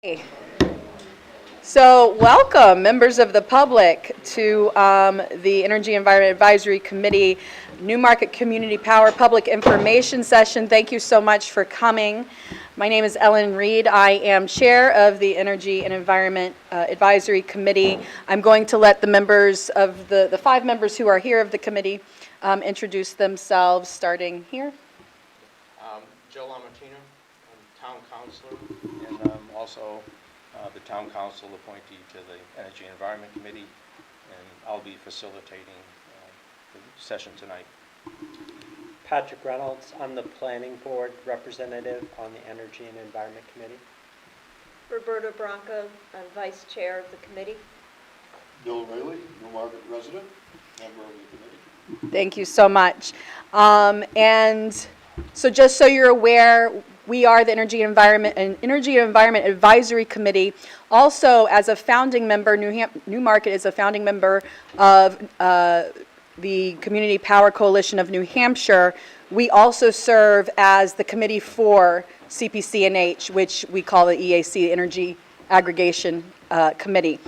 Hey. So welcome, members of the public, to the Energy Environment Advisory Committee Newmarket Community Power Public Information Session. Thank you so much for coming. My name is Ellen Reed. I am chair of the Energy and Environment Advisory Committee. I'm going to let the members of the 5 members who are here of the committee introduce themselves, starting here. Joe Lamartino, I'm town councilor, and I'm also the town council appointee to the Energy and Environment Committee, and I'll be facilitating the session tonight. Patrick Reynolds, I'm the planning board representative on the Energy and Environment Committee. Roberta Bronco, I'm vice chair of the committee. Bill Rayleigh, Newmarket resident, member of the committee. Thank you so much. And so just so you're aware, we are the Energy and Environment Advisory Committee. Also, as a founding member, Newmarket is a founding member of the Community Power Coalition of New Hampshire. We also serve as the committee for CPC&H, which we call the EAC, Energy Aggregation Committee.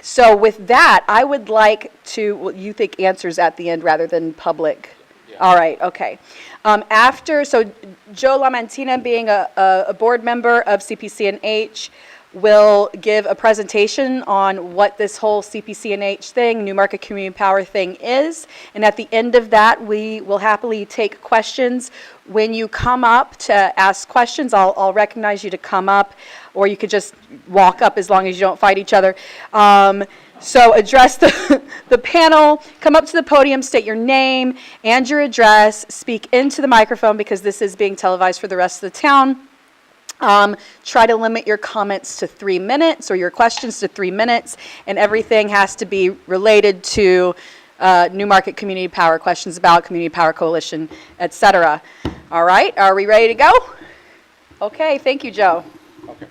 So with that, I would like to, well, you think answers at the end rather than public? Yeah. All right, okay. So Joe Lamantina, being a board member of CPC&H, will give a presentation on what this whole CPC&H thing, Newmarket Community Power thing is. And at the end of that, we will happily take questions. When you come up to ask questions, I'll recognize you to come up, or you could just walk up as long as you don't fight each other. So address the panel, come up to the podium, state your name and your address, speak into the microphone because this is being televised for the rest of the town. Try to limit your comments to 3 minutes or your questions to 3 minutes, and everything has to be related to Newmarket Community Power, questions about Community Power Coalition, etc. All right, are we ready to go? Okay, thank you, Joe. Okay.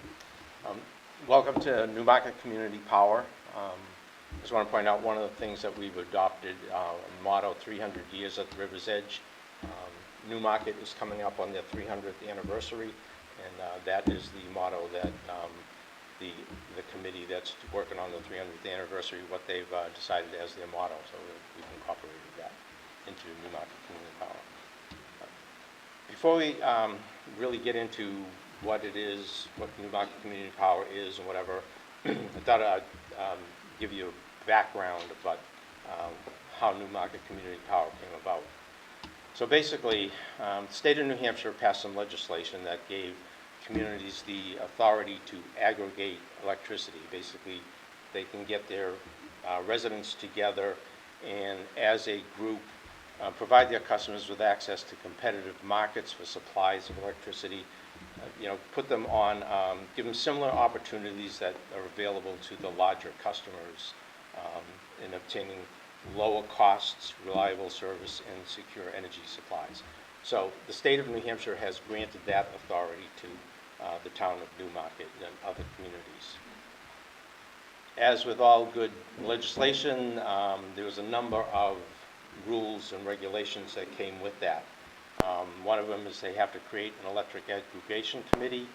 Welcome to Newmarket Community Power. I just want to point out one of the things that we've adopted, a motto, 300 years at the river's edge. Newmarket is coming up on their 300th anniversary, and that is the motto that the committee that's working on the 300th anniversary, what they've decided as their motto, so we've incorporated that into Newmarket Community Power. Before we really get into what it is, what Newmarket Community Power is and whatever, I thought I'd give you a background about how Newmarket Community Power came about. So basically, the state of New Hampshire passed some legislation that gave communities the authority to aggregate electricity. Basically, they can get their residents together and as a group provide their customers with access to competitive markets for supplies of electricity, put them on, give them similar opportunities that are available to the larger customers in obtaining lower costs, reliable service, and secure energy supplies. So the state of New Hampshire has granted that authority to the town of Newmarket and other communities. As with all good legislation, there was a number of rules and regulations that came with that. One of them is they have to create an electric aggregation committee.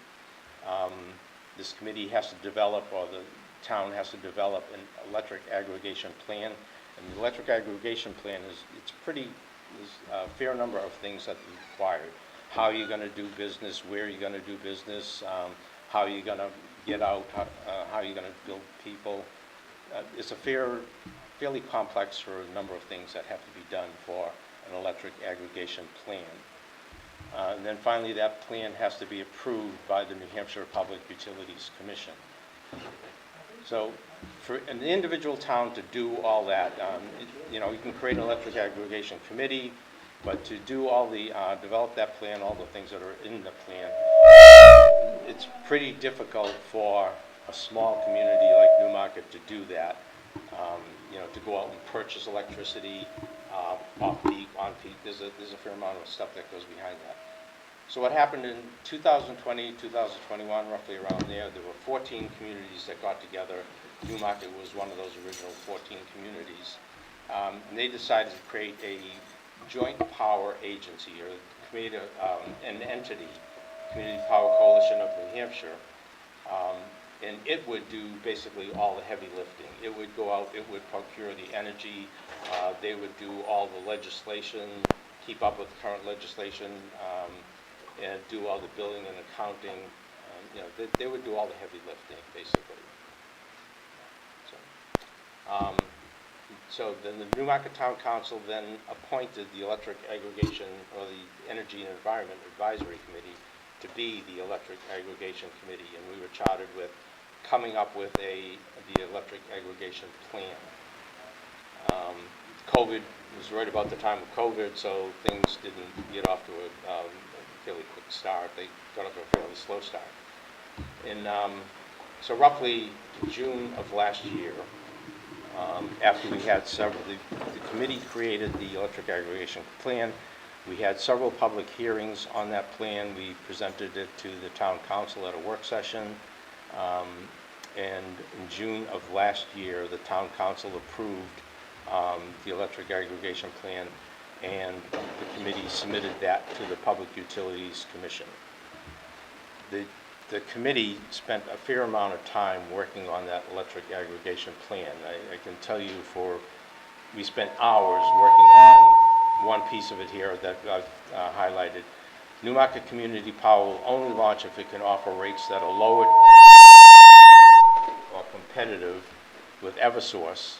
This committee has to develop, or the town has to develop, an electric aggregation plan. And the electric aggregation plan there's a fair number of things that are required. How you're going to do business, where you're going to do business, how you're going to get out, how you're going to build people. It's a fairly complex for a number of things that have to be done for an electric aggregation plan. And then finally, that plan has to be approved by the New Hampshire Public Utilities Commission. So for an individual town to do all that, you can create an electric aggregation committee, but to do all the, develop that plan, all the things that are in the plan, it's pretty difficult for a small community like Newmarket to do that. To go out and purchase electricity off-peak, on-peak, there's a fair amount of stuff that goes behind that. So what happened in 2020, 2021, roughly around there were 14 communities that got together. Newmarket was one of those original 14 communities. And they decided to create a joint power agency, or create an entity, Community Power Coalition of New Hampshire, And it would do basically all the heavy lifting. It would go out, it would procure the energy, they would do all the legislation, keep up with current legislation, and do all the billing and accounting. You know, they would do all the heavy lifting, basically. So then the Newmarket Town Council then appointed the Electric Aggregation, or the Energy and Environment Advisory Committee, to be the Electric Aggregation Committee, and we were chartered with coming up with the electric aggregation plan. COVID was right about the time of COVID, so things didn't get off to a fairly quick start. They got off to a fairly slow start. And so roughly June of last year, after we had several, the committee created the electric aggregation plan. We had several public hearings on that plan. We presented it to the town council at a work session. And in June of last year, the town council approved the electric aggregation plan, and the committee submitted that to the Public Utilities Commission. The committee spent a fair amount of time working on that electric aggregation plan. I can tell you we spent hours working on one piece of it here that I've highlighted. Newmarket Community Power will only launch if it can offer rates that are lower or competitive with Eversource,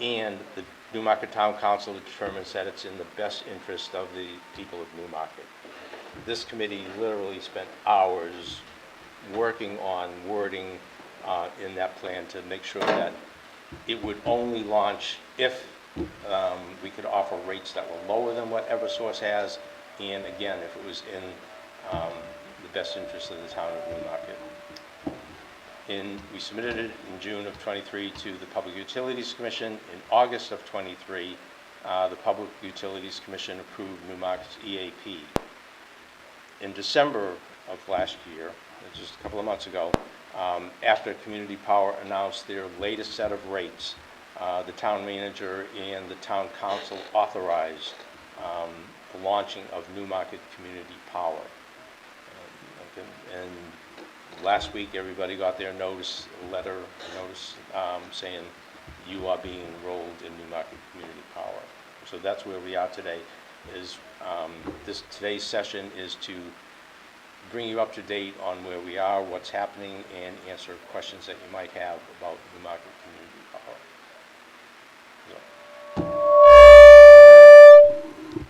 and the Newmarket Town Council determines that it's in the best interest of the people of Newmarket. This committee literally spent hours working on wording in that plan to make sure that it would only launch if we could offer rates that were lower than what Eversource has, and again, if it was in the best interest of the town of Newmarket. We submitted it in June of '23 to the Public Utilities Commission. In August of '23, the Public Utilities Commission approved Newmarket's EAP. In December of last year, just a couple of months ago, after Community Power announced their latest set of rates, the town manager and the town council authorized the launching of Newmarket Community Power. And last week, everybody got their notice saying you are being enrolled in Newmarket Community Power. So that's where we are today. Today's session is to bring you up to date on where we are, what's happening, and answer questions that you might have about Newmarket Community Power.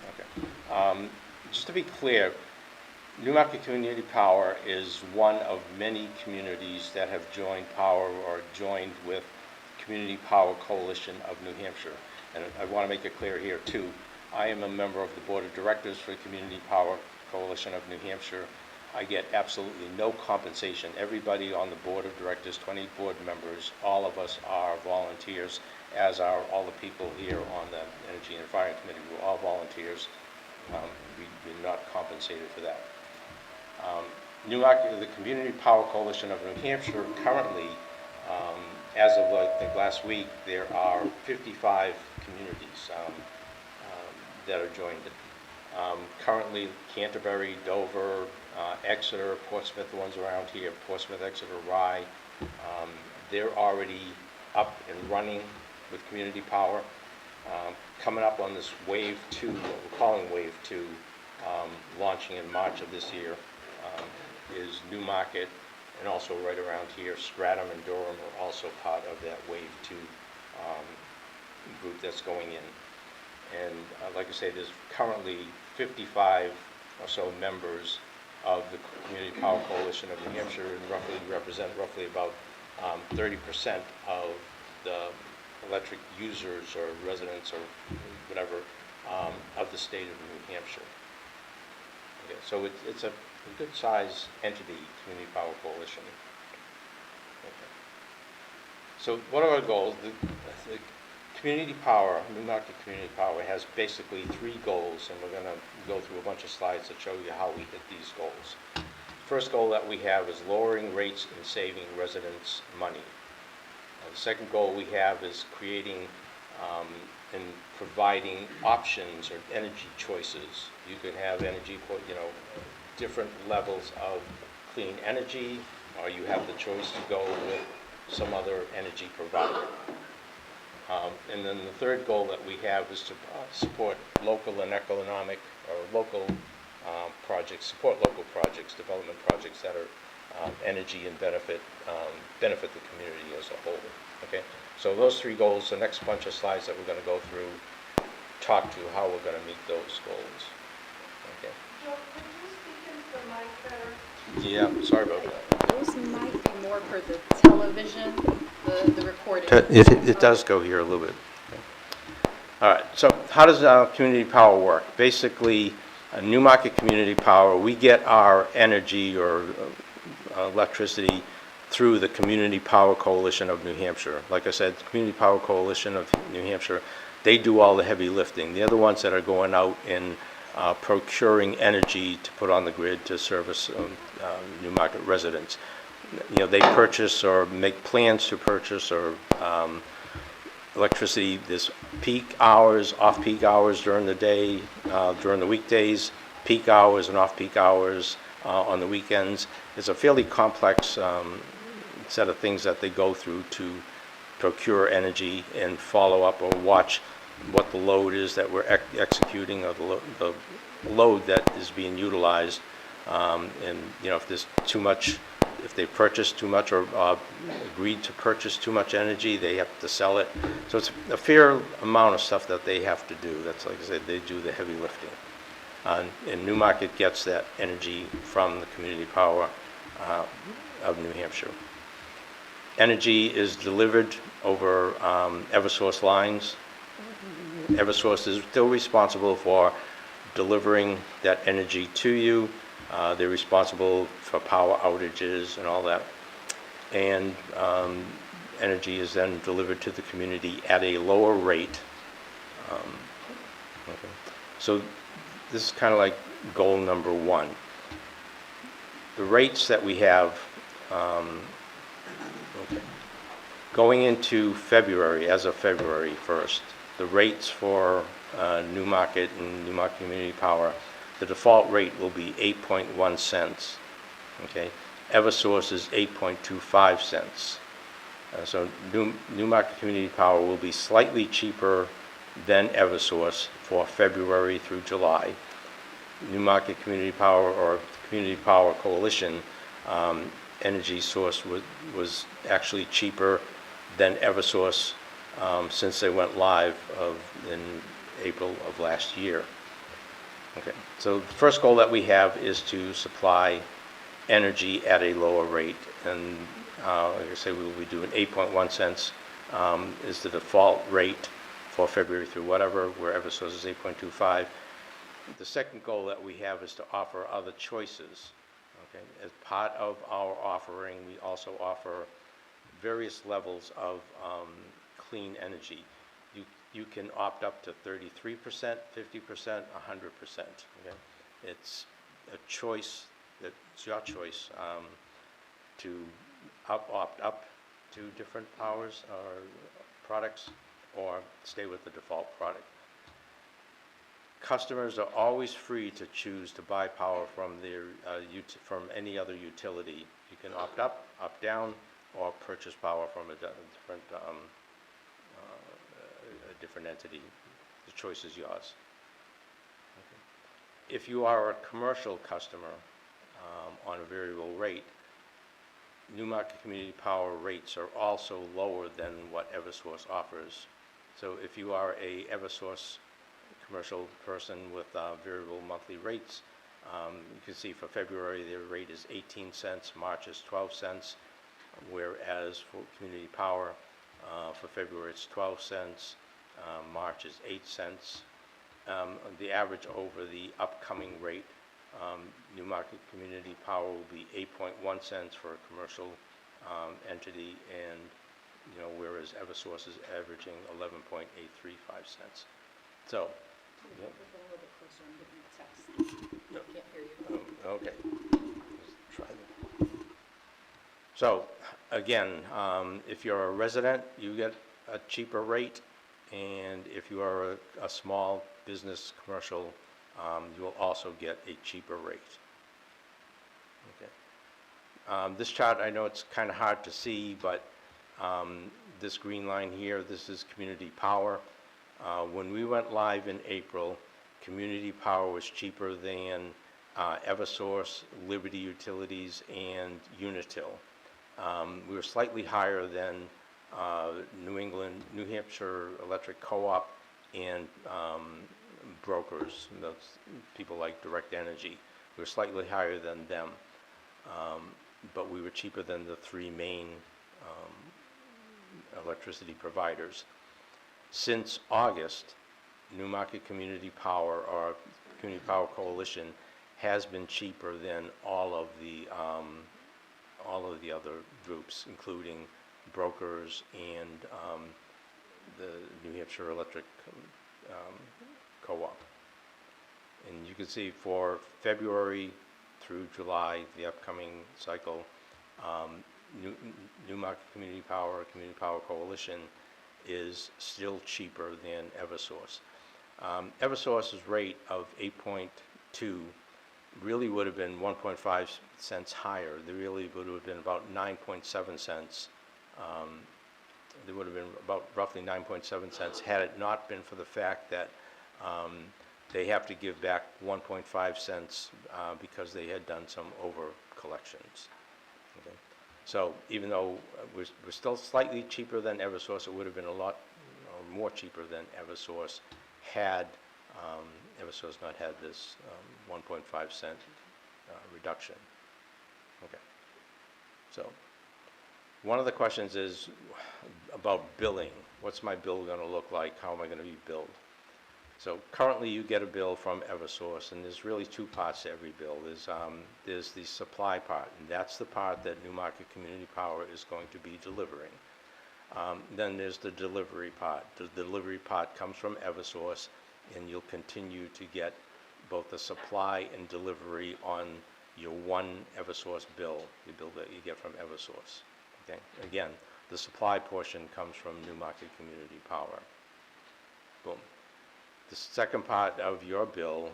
Okay. Just to be clear, Newmarket Community Power is one of many communities that have joined power or joined with Community Power Coalition of New Hampshire. And I want to make it clear here too, I am a member of the Board of Directors for Community Power Coalition of New Hampshire. I get absolutely no compensation. Everybody on the Board of Directors, 20 board members, all of us are volunteers, as are all the people here on the Energy and Environment Committee. We're all volunteers. We're not compensated for that. Newmarket, the Community Power Coalition of New Hampshire, currently, as of I think last week, there are 55 communities that are joined. Currently, Canterbury, Dover, Exeter, Portsmouth, the ones around here, Portsmouth, Exeter, Rye, they're already up and running with Community Power. Coming up on this Wave 2, what we're calling Wave 2, launching in March of this year, is Newmarket, and also right around here, Stratham and Durham are also part of that Wave 2 group that's going in. And like I say, there's currently 55 or so members of the Community Power Coalition of New Hampshire, and represent about 30% of the electric users or residents or whatever of the state of New Hampshire. Okay, so it's a good size entity, Community Power Coalition. Okay. So what are our goals? The Community Power, Newmarket Community Power, has basically 3 goals, and we're going to go through a bunch of slides that show you how we hit these goals. First goal that we have is lowering rates and saving residents money. The second goal we have is creating and providing options or energy choices. You could have energy, different levels of clean energy, or you have the choice to go with some other energy provider. And then the third goal that we have is to support local and economic, or local projects, support local projects, development projects that are energy and benefit the community as a whole. Okay, so those three goals, the next bunch of slides that we're going to go through, talk to how we're going to meet those goals. Okay. Joe, could you speak into the mic better? Yeah, sorry about that. Those might be more for the television, the recording. It does go here a little bit. Okay. All right, so how does community power work? Basically, Newmarket Community Power, we get our energy or electricity through the Community Power Coalition of New Hampshire. Like I said, the Community Power Coalition of New Hampshire, they do all the heavy lifting. They're the ones that are going out and procuring energy to put on the grid to service Newmarket residents. You know, they purchase or make plans to purchase or electricity. There's peak hours, off-peak hours during the day, during the weekdays, peak hours and off-peak hours on the weekends. It's a fairly complex set of things that they go through to procure energy and follow up or watch what the load is that we're executing, or the load that is being utilized. And, you know, if there's too much, if they purchase too much or agreed to purchase too much energy, they have to sell it. So it's a fair amount of stuff that they have to do. That's, like I said, they do the heavy lifting. And Newmarket gets that energy from the Community Power of New Hampshire. Energy is delivered over Eversource lines. Eversource is still responsible for delivering that energy to you. They're responsible for power outages and all that. And energy is then delivered to the community at a lower rate. Okay. So this is kind of like goal number one. The rates that we have, okay. Going into February, as of February 1st, the rates for Newmarket and Newmarket Community Power, the default rate will be 8.1 cents. Okay, Eversource is 8.25 cents. So Newmarket Community Power will be slightly cheaper than Eversource for February through July. Newmarket Community Power, or Community Power Coalition, energy source was actually cheaper than Eversource since they went live in April of last year. Okay, so the first goal that we have is to supply energy at a lower rate, and like I say, we will be doing 8.1 cents is the default rate for February through whatever, where Eversource is 8.25. The second goal that we have is to offer other choices. Okay, as part of our offering, we also offer various levels of clean energy. You can opt up to 33%, 50%, 100%. Okay? It's a choice, it's your choice to opt up to different powers or products, or stay with the default product. Customers are always free to choose to buy power from their from any other utility. You can opt up, opt down, or purchase power from a different entity. The choice is yours. Okay. If you are a commercial customer on a variable rate, Newmarket Community Power rates are also lower than what Eversource offers. So if you are a Eversource commercial person with variable monthly rates, you can see for February their rate is 18 cents, March is 12 cents, whereas for Community Power for February it's 12 cents, March is 8 cents. The average over the upcoming rate, Newmarket Community Power will be 8.1 cents for a commercial entity, and whereas Eversource is averaging 11.835 cents. So, yeah. Can't hear you. Okay. Let's try that. So, again, if you're a resident, you get a cheaper rate, and if you are a small business commercial, you will also get a cheaper rate. Okay. This chart, I know it's kind of hard to see, but this green line here, this is community power. When we went live in April, community power was cheaper than Eversource, Liberty Utilities, and Unitil. We were slightly higher than New Hampshire Electric Co-op and brokers, that's people like Direct Energy. We were slightly higher than them, but we were cheaper than the three main electricity providers. Since August, Newmarket Community Power, or Community Power Coalition, has been cheaper than all of the other groups, including brokers and the New Hampshire Electric Co-op. And you can see for February through July, the upcoming cycle, Newmarket Community Power, Community Power Coalition is still cheaper than Eversource. Eversource's rate of 8.2 really would have been 1.5 cents higher. They really would have been about 9.7 cents. They would have been about roughly 9.7 cents had it not been for the fact that they have to give back 1.5 cents because they had done some over collections. Okay. So even though we're still slightly cheaper than Eversource, it would have been a lot more cheaper than Eversource had Eversource not had this 1.5 cent reduction. Okay. So one of the questions is about billing. What's my bill going to look like? How am I going to be billed? So currently you get a bill from Eversource, and there's really two parts to every bill. There's the supply part, and that's the part that Newmarket Community Power is going to be delivering. Then there's the delivery part. The delivery part comes from Eversource, and you'll continue to get both the supply and delivery on your one Eversource bill, the bill that you get from Eversource. Okay. Again, the supply portion comes from Newmarket Community Power. Boom. The second part of your bill,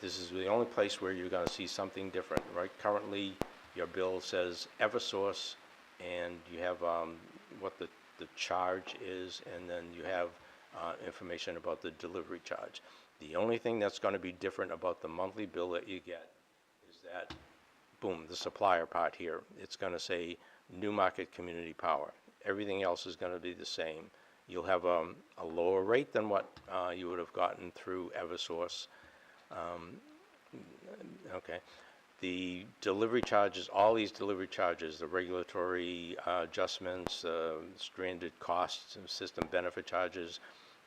this is the only place where you're going to see something different, right? Currently, your bill says Eversource, and you have what the charge is, and then you have information about the delivery charge. The only thing that's going to be different about the monthly bill that you get is that, boom, the supplier part here. It's going to say Newmarket Community Power. Everything else is going to be the same. You'll have a lower rate than what you would have gotten through Eversource. Okay. The delivery charges, all these delivery charges, the regulatory adjustments, stranded costs, and system benefit charges,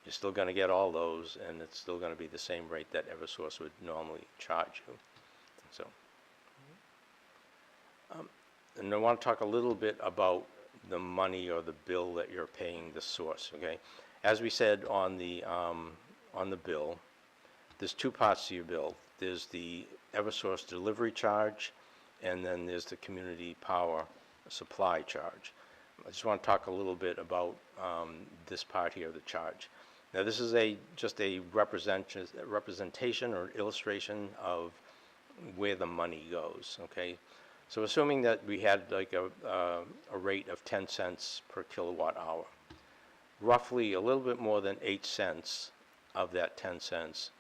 you're still going to get all those, and it's still going to be the same rate that Eversource would normally charge you. So, and I want to talk a little bit about the money or the bill that you're paying the source. Okay, as we said on the bill, there's two parts to your bill. There's the Eversource delivery charge, and then there's the community power supply charge. I just want to talk a little bit about this part here, the charge. Now, this is just a representation or illustration of where the money goes. Okay. So assuming that we had like a rate of 10 cents per kilowatt hour, roughly a little bit more than 8 cents of that 10 cents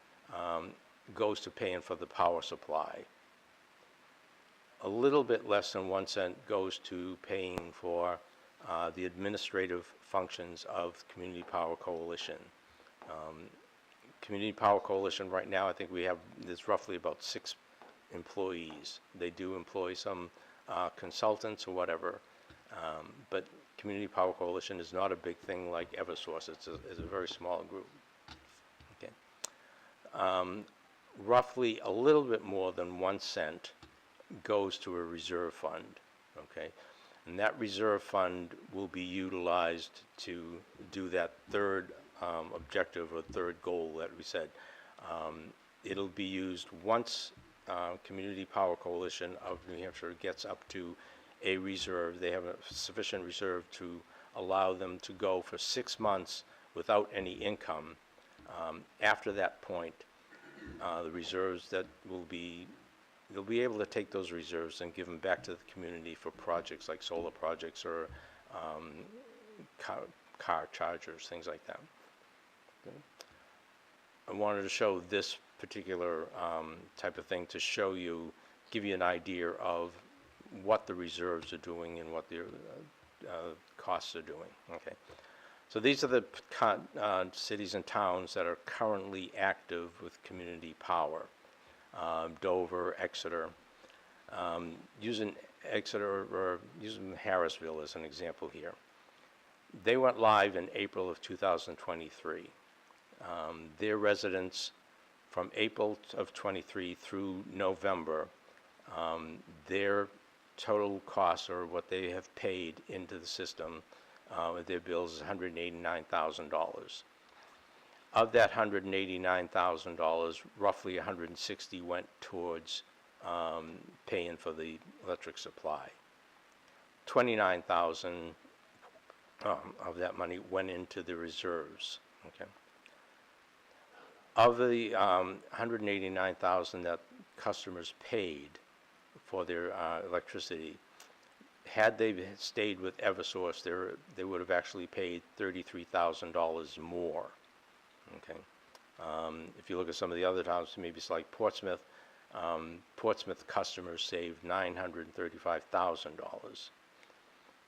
goes to paying for the power supply. A little bit less than 1 cent goes to paying for the administrative functions of Community Power Coalition. Community Power Coalition right now, I think there's roughly about 6 employees. They do employ some consultants or whatever, but Community Power Coalition is not a big thing like Eversource. It's a very small group. Okay. Roughly a little bit more than 1 cent goes to a reserve fund. Okay, and that reserve fund will be utilized to do that third objective or third goal that we said. It'll be used once Community Power Coalition of New Hampshire gets up to a reserve. They have a sufficient reserve to allow them to go for 6 months without any income. After that point, the reserves that will be you'll be able to take those reserves and give them back to the community for projects like solar projects or car chargers, things like that. Okay. I wanted to show this particular type of thing to show you, give you an idea of what the reserves are doing and what the costs are doing. Okay. So these are the cities and towns that are currently active with community power. Dover, Exeter. Using Exeter or using Harrisville as an example here. They went live in April of 2023. Their residents from April of 23 through November, their total costs or what they have paid into the system with their bills is $189,000. Of that $189,000, roughly $160 went towards paying for the electric supply. $29,000 of that money went into the reserves. Okay. Of the $189,000 that customers paid for their electricity, had they stayed with Eversource, they would have actually paid $33,000 more. Okay. If you look at some of the other towns, maybe it's like Portsmouth. Portsmouth customers saved $935,000.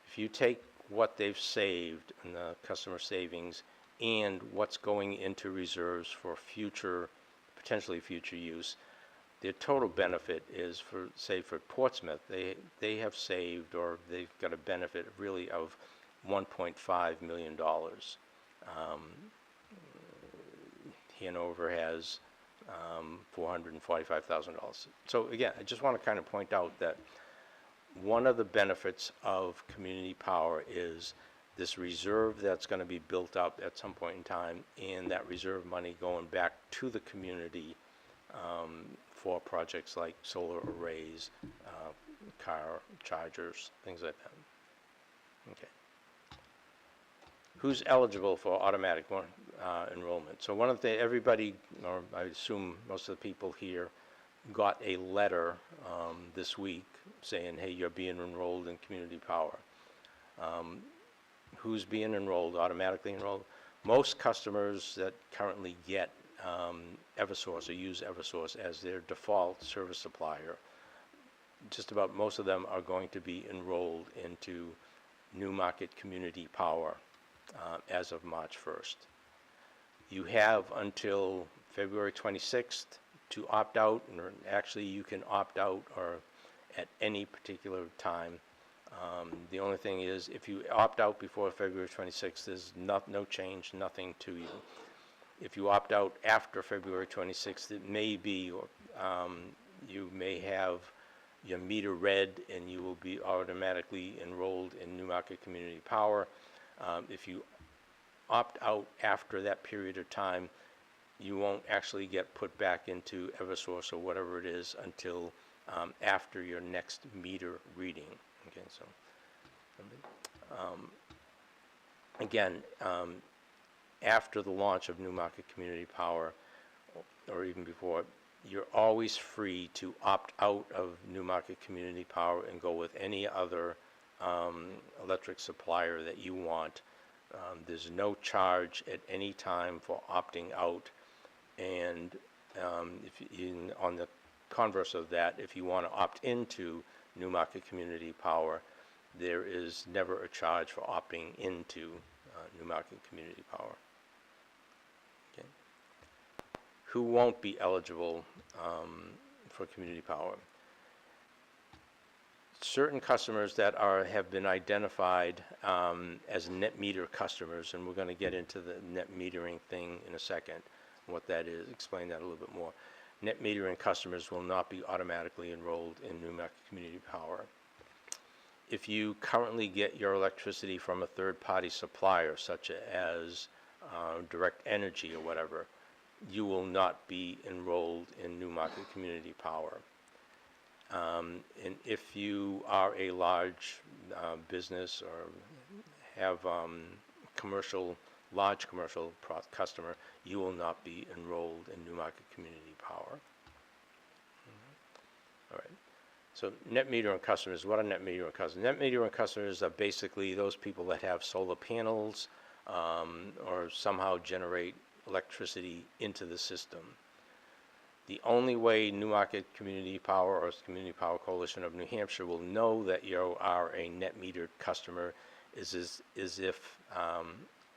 If you take what they've saved in the customer savings and what's going into reserves for future, potentially future use, their total benefit is for, say, for Portsmouth, they have saved, or they've got a benefit really of $1.5 million. Hanover has $445,000. So again, I just want to kind of point out that one of the benefits of community power is this reserve that's going to be built up at some point in time, and that reserve money going back to the community for projects like solar arrays, car chargers, things like that. Okay. Who's eligible for automatic enrollment? So one of the, everybody, or I assume most of the people here, got a letter this week saying, hey, you're being enrolled in community power. Who's being enrolled, automatically enrolled? Most customers that currently get Eversource or use Eversource as their default service supplier, just about most of them are going to be enrolled into Newmarket Community Power as of March 1st. You have until February 26th to opt out, and actually you can opt out or at any particular time. The only thing is, if you opt out before February 26th, there's no change, nothing to you. If you opt out after February 26th, it may be, you may have your meter read and you will be automatically enrolled in Newmarket Community Power. If you opt out after that period of time, you won't actually get put back into Eversource or whatever it is until after your next meter reading. Okay, so again, after the launch of Newmarket Community Power, or even before, you're always free to opt out of Newmarket Community Power and go with any other electric supplier that you want. There's no charge at any time for opting out, and on the converse of that, if you want to opt into Newmarket Community Power, there is never a charge for opting into Newmarket Community Power. Okay. Who won't be eligible for Community Power? Certain customers that have been identified as net meter customers, and we're going to get into the net metering thing in a second, what that is, explain that a little bit more. Net metering customers will not be automatically enrolled in Newmarket Community Power. If you currently get your electricity from a third-party supplier, such as Direct Energy or whatever, you will not be enrolled in Newmarket Community Power. And if you are a large business or have large commercial customer, you will not be enrolled in Newmarket Community Power. All right. So net metering customers, what are net metering customers? Net metering customers are basically those people that have solar panels or somehow generate electricity into the system. The only way Newmarket Community Power or Community Power Coalition of New Hampshire will know that you are a net metered customer is if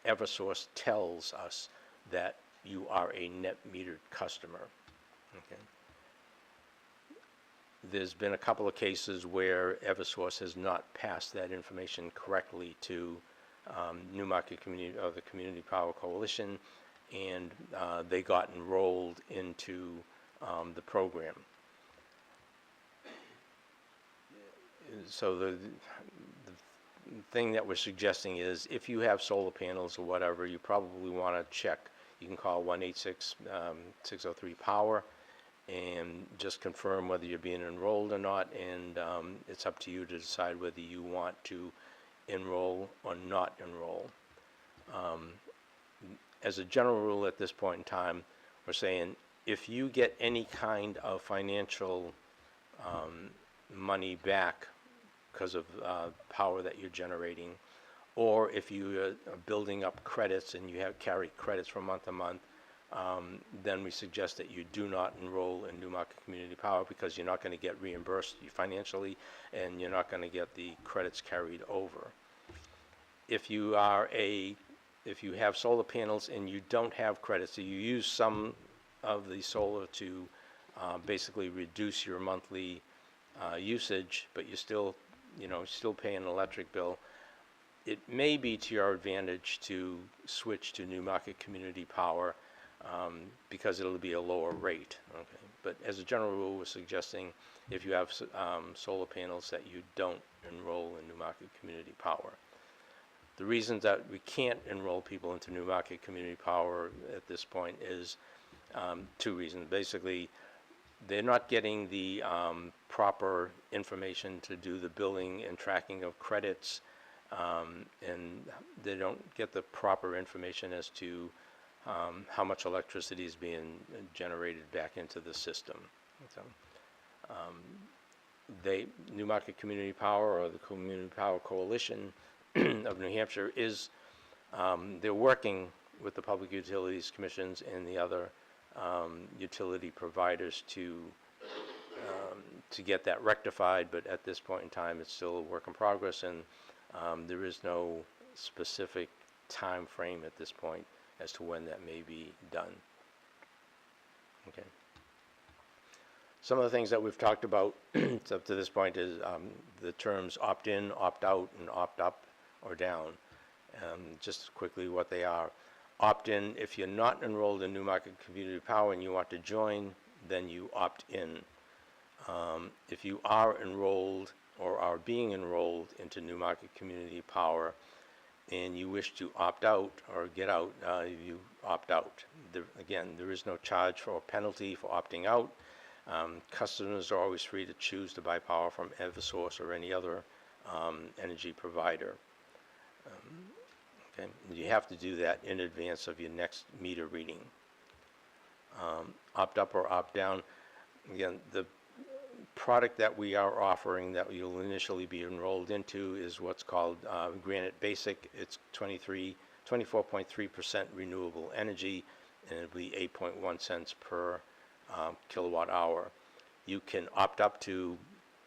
Eversource tells us that you are a net metered customer. Okay. There's been a couple of cases where Eversource has not passed that information correctly to Newmarket Community or the Community Power Coalition, and they got enrolled into the program. So the thing that we're suggesting is if you have solar panels or whatever, you probably want to check. You can call 1-866-603-POWER and just confirm whether you're being enrolled or not, and it's up to you to decide whether you want to enroll or not enroll. As a general rule at this point in time, we're saying if you get any kind of financial money back because of power that you're generating, or if you are building up credits and you have carry credits from month to month, then we suggest that you do not enroll in Newmarket Community Power because you're not going to get reimbursed financially and you're not going to get the credits carried over. If you have solar panels and you don't have credits, so you use some of the solar to basically reduce your monthly usage, but you're still paying an electric bill, it may be to your advantage to switch to Newmarket Community Power because it'll be a lower rate. Okay, but as a general rule, we're suggesting if you have solar panels that you don't enroll in Newmarket Community Power. The reasons that we can't enroll people into Newmarket Community Power at this point is two reasons. Basically, they're not getting the proper information to do the billing and tracking of credits, and they don't get the proper information as to how much electricity is being generated back into the system. So, Newmarket Community Power or the Community Power Coalition of New Hampshire is, they're working with the Public Utilities Commissions and the other utility providers to get that rectified, but at this point in time it's still a work in progress, and there is no specific time frame at this point as to when that may be done. Okay. Some of the things that we've talked about up to this point is the terms opt-in, opt-out, and opt-up or down. Just quickly what they are. Opt-in, if you're not enrolled in Newmarket Community Power and you want to join, then you opt-in. If you are enrolled or are being enrolled into Newmarket Community Power and you wish to opt out or get out, you opt out. Again, there is no charge or penalty for opting out. Customers are always free to choose to buy power from Eversource or any other energy provider. Okay, you have to do that in advance of your next meter reading. Opt up or opt down. Again, the product that we are offering that you'll initially be enrolled into is what's called Granite Basic. It's 24.3% renewable energy, and it'll be 8.1 cents per kilowatt hour. You can opt up to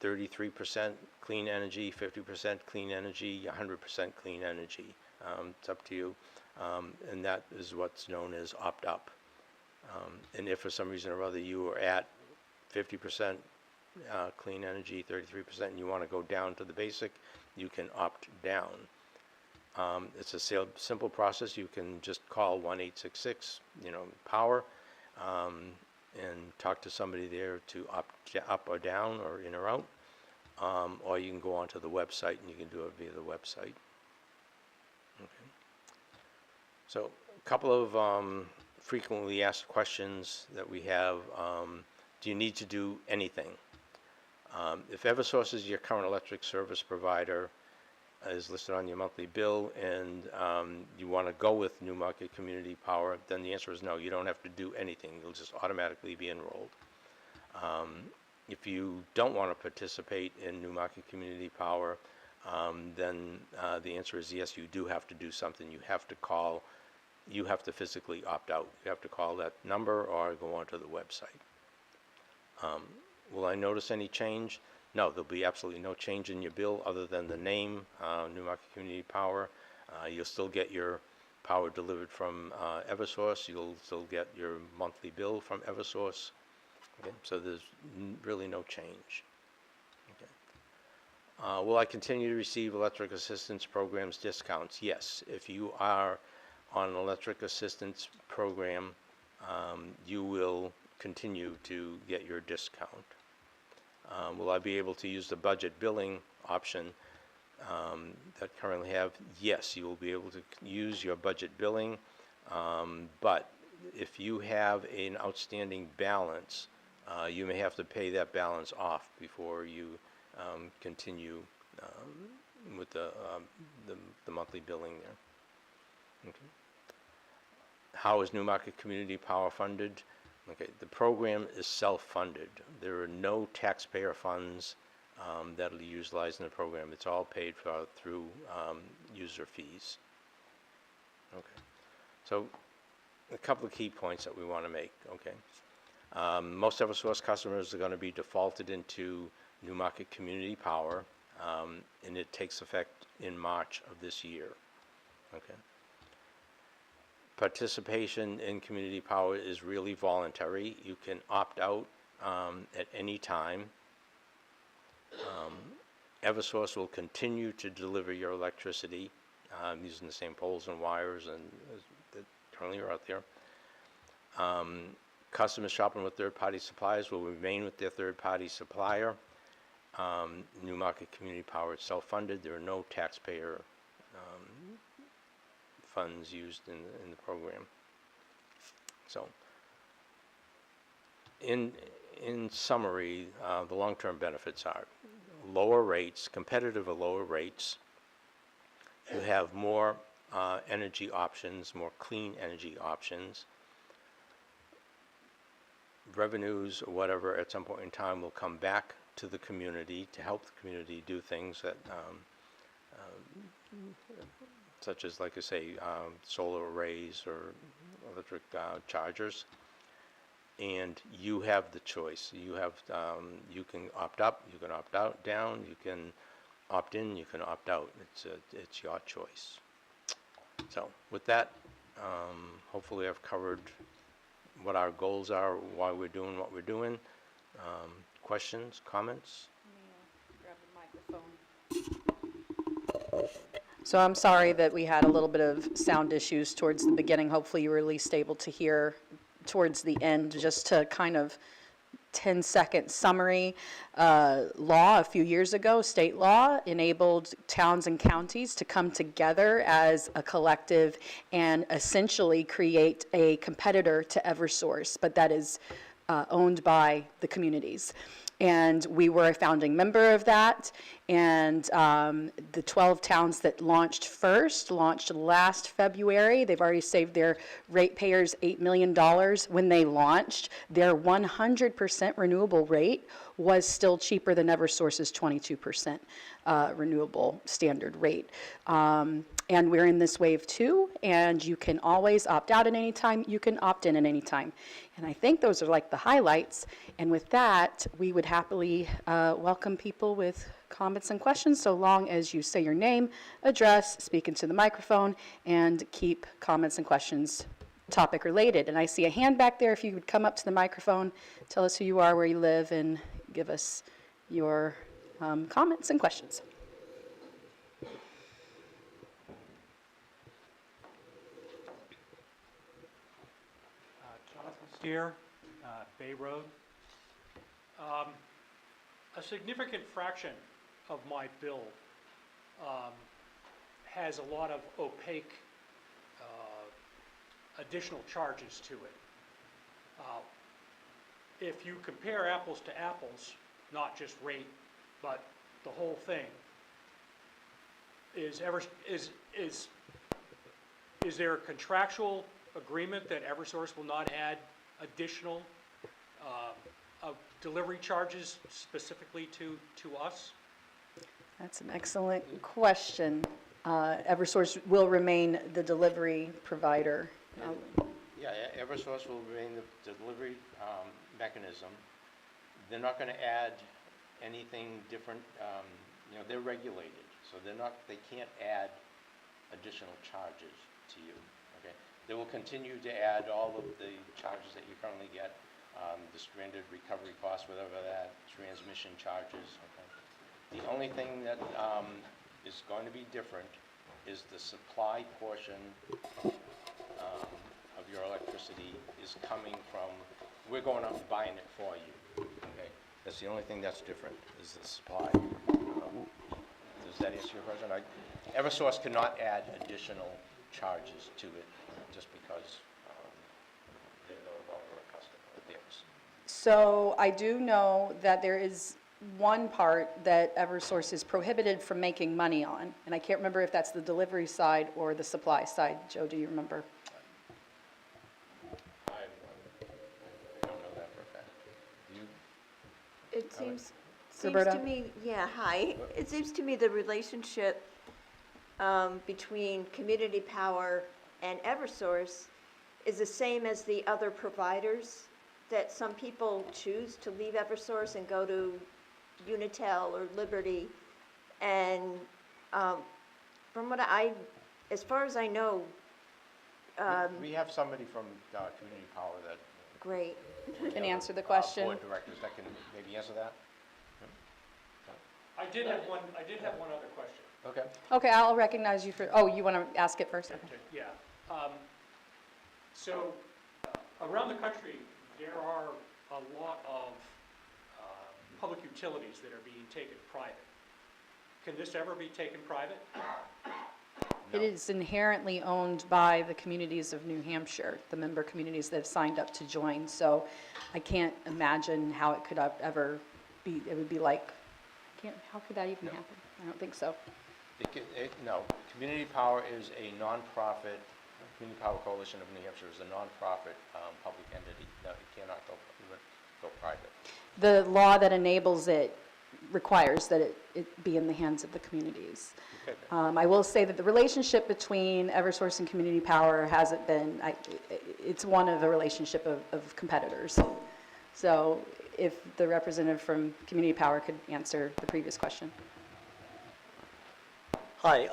33% clean energy, 50% clean energy, 100% clean energy. It's up to you, and that is what's known as opt up. And if for some reason or other you are at 50% clean energy, 33%, and you want to go down to the basic, you can opt down. It's a simple process. You can just call 1-866-POWER and talk to somebody there to opt up or down or in or out, or you can go onto the website and you can do it via the website. Okay. So a couple of frequently asked questions that we have. Do you need to do anything? If Eversource is your current electric service provider, is listed on your monthly bill, and you want to go with Newmarket Community Power, then the answer is no. You don't have to do anything. You'll just automatically be enrolled. If you don't want to participate in Newmarket Community Power, then the answer is yes, you do have to do something. You have to call, you have to physically opt out. You have to call that number or go onto the website. Will I notice any change? No, there'll be absolutely no change in your bill other than the name, Newmarket Community Power. You'll still get your power delivered from Eversource. You'll still get your monthly bill from Eversource. Okay, so there's really no change. Okay. Will I continue to receive electric assistance programs discounts? Yes. If you are on an electric assistance program, you will continue to get your discount. Will I be able to use the budget billing option that currently have? Yes, you will be able to use your budget billing, but if you have an outstanding balance, you may have to pay that balance off before you continue with the monthly billing there. Okay. How is Newmarket Community Power funded? Okay, the program is self-funded. There are no taxpayer funds that are utilized in the program. It's all paid for through user fees. Okay, so a couple of key points that we want to make. Okay, most Eversource customers are going to be defaulted into Newmarket Community Power, and it takes effect in March of this year. Okay. Participation in community power is really voluntary. You can opt out at any time. Eversource will continue to deliver your electricity using the same poles and wires that currently are out there. Customers shopping with third-party suppliers will remain with their third-party supplier. Newmarket Community Power is self-funded. There are no taxpayer funds used in the program. So, in summary, the long-term benefits are lower rates, competitive or lower rates. You have more energy options, more clean energy options. Revenues or whatever at some point in time will come back to the community to help the community do things that such as, like I say, solar arrays or electric chargers. And you have the choice. You have, you can opt up, you can opt out, down, you can opt in, you can opt out. It's your choice. So with that, hopefully I've covered what our goals are, why we're doing what we're doing. Questions, comments? Grab the microphone. So I'm sorry that we had a little bit of sound issues towards the beginning. Hopefully you were at least able to hear towards the end. Just to kind of 10-second summary, law a few years ago, state law, enabled towns and counties to come together as a collective and essentially create a competitor to Eversource, but that is owned by the communities. And we were a founding member of that. And the 12 towns that launched first launched last February. They've already saved their ratepayers $8 million. When they launched, their 100% renewable rate was still cheaper than Eversource's 22% renewable standard rate. And we're in this wave too, and you can always opt out at any time, you can opt in at any time. And I think those are like the highlights. And with that, we would happily welcome people with comments and questions, so long as you say your name, address, speak into the microphone, and keep comments and questions topic related. And I see a hand back there. If you would come up to the microphone, tell us who you are, where you live, and give us your comments and questions. Jonathan Steer, Bay Road. A significant fraction of my bill has a lot of opaque additional charges to it. If you compare apples to apples, not just rate, but the whole thing, is there a contractual agreement that Eversource will not add additional delivery charges specifically to us? That's an excellent question. Eversource will remain the delivery provider. Yeah, Eversource will remain the delivery mechanism. They're not going to add anything different. You know, they're regulated, so they can't add additional charges to you, okay? They will continue to add all of the charges that you currently get, the stranded recovery costs, whatever that, transmission charges, okay? The only thing that is going to be different is the supply portion of your electricity is coming from, we're going out and buying it for you, okay? That's the only thing that's different, is the supply. Does that answer your question? Eversource cannot add additional charges to it just because they're no longer a customer of theirs. So I do know that there is one part that Eversource is prohibited from making money on, and I can't remember if that's the delivery side or the supply side. Joe, do you remember? I don't know that for a fact. Do you? It seems Roberta? to me, yeah, hi. It seems to me the relationship between Community Power and Eversource is the same as the other providers, that some people choose to leave Eversource and go to Unitel or Liberty. And from what as far as I know, We have somebody from Community Power that. great. Can answer the question. Board directors that can maybe answer that? I did have one other question. Okay. Okay, I'll recognize you for, oh, you want to ask it first? Okay. Yeah. So around the country, there are a lot of public utilities that are being taken private. Can this ever be taken private? It is inherently owned by the communities of New Hampshire, the member communities that have signed up to join. So I can't imagine how it could ever be, it would be like, how could that even happen? I don't think so. No, Community Power is a nonprofit, Community Power Coalition of New Hampshire is a nonprofit public entity. No, it cannot go private. The law that enables it requires that it be in the hands of the communities. Okay. I will say that the relationship between Eversource and Community Power hasn't been, it's one of a relationship of competitors. So if the representative from Community Power could answer the previous question. Hi,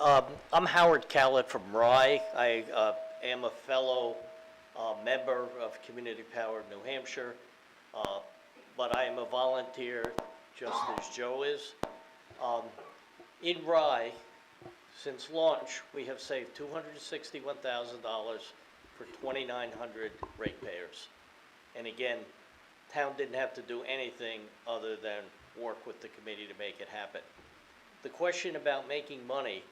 I'm Howard Callett from Rye. I am a fellow member of Community Power New Hampshire, but I am a volunteer just as Joe is. In Rye, since launch, we have saved $261,000 for 2,900 ratepayers. And again, town didn't have to do anything other than work with the committee to make it happen. The question about making money,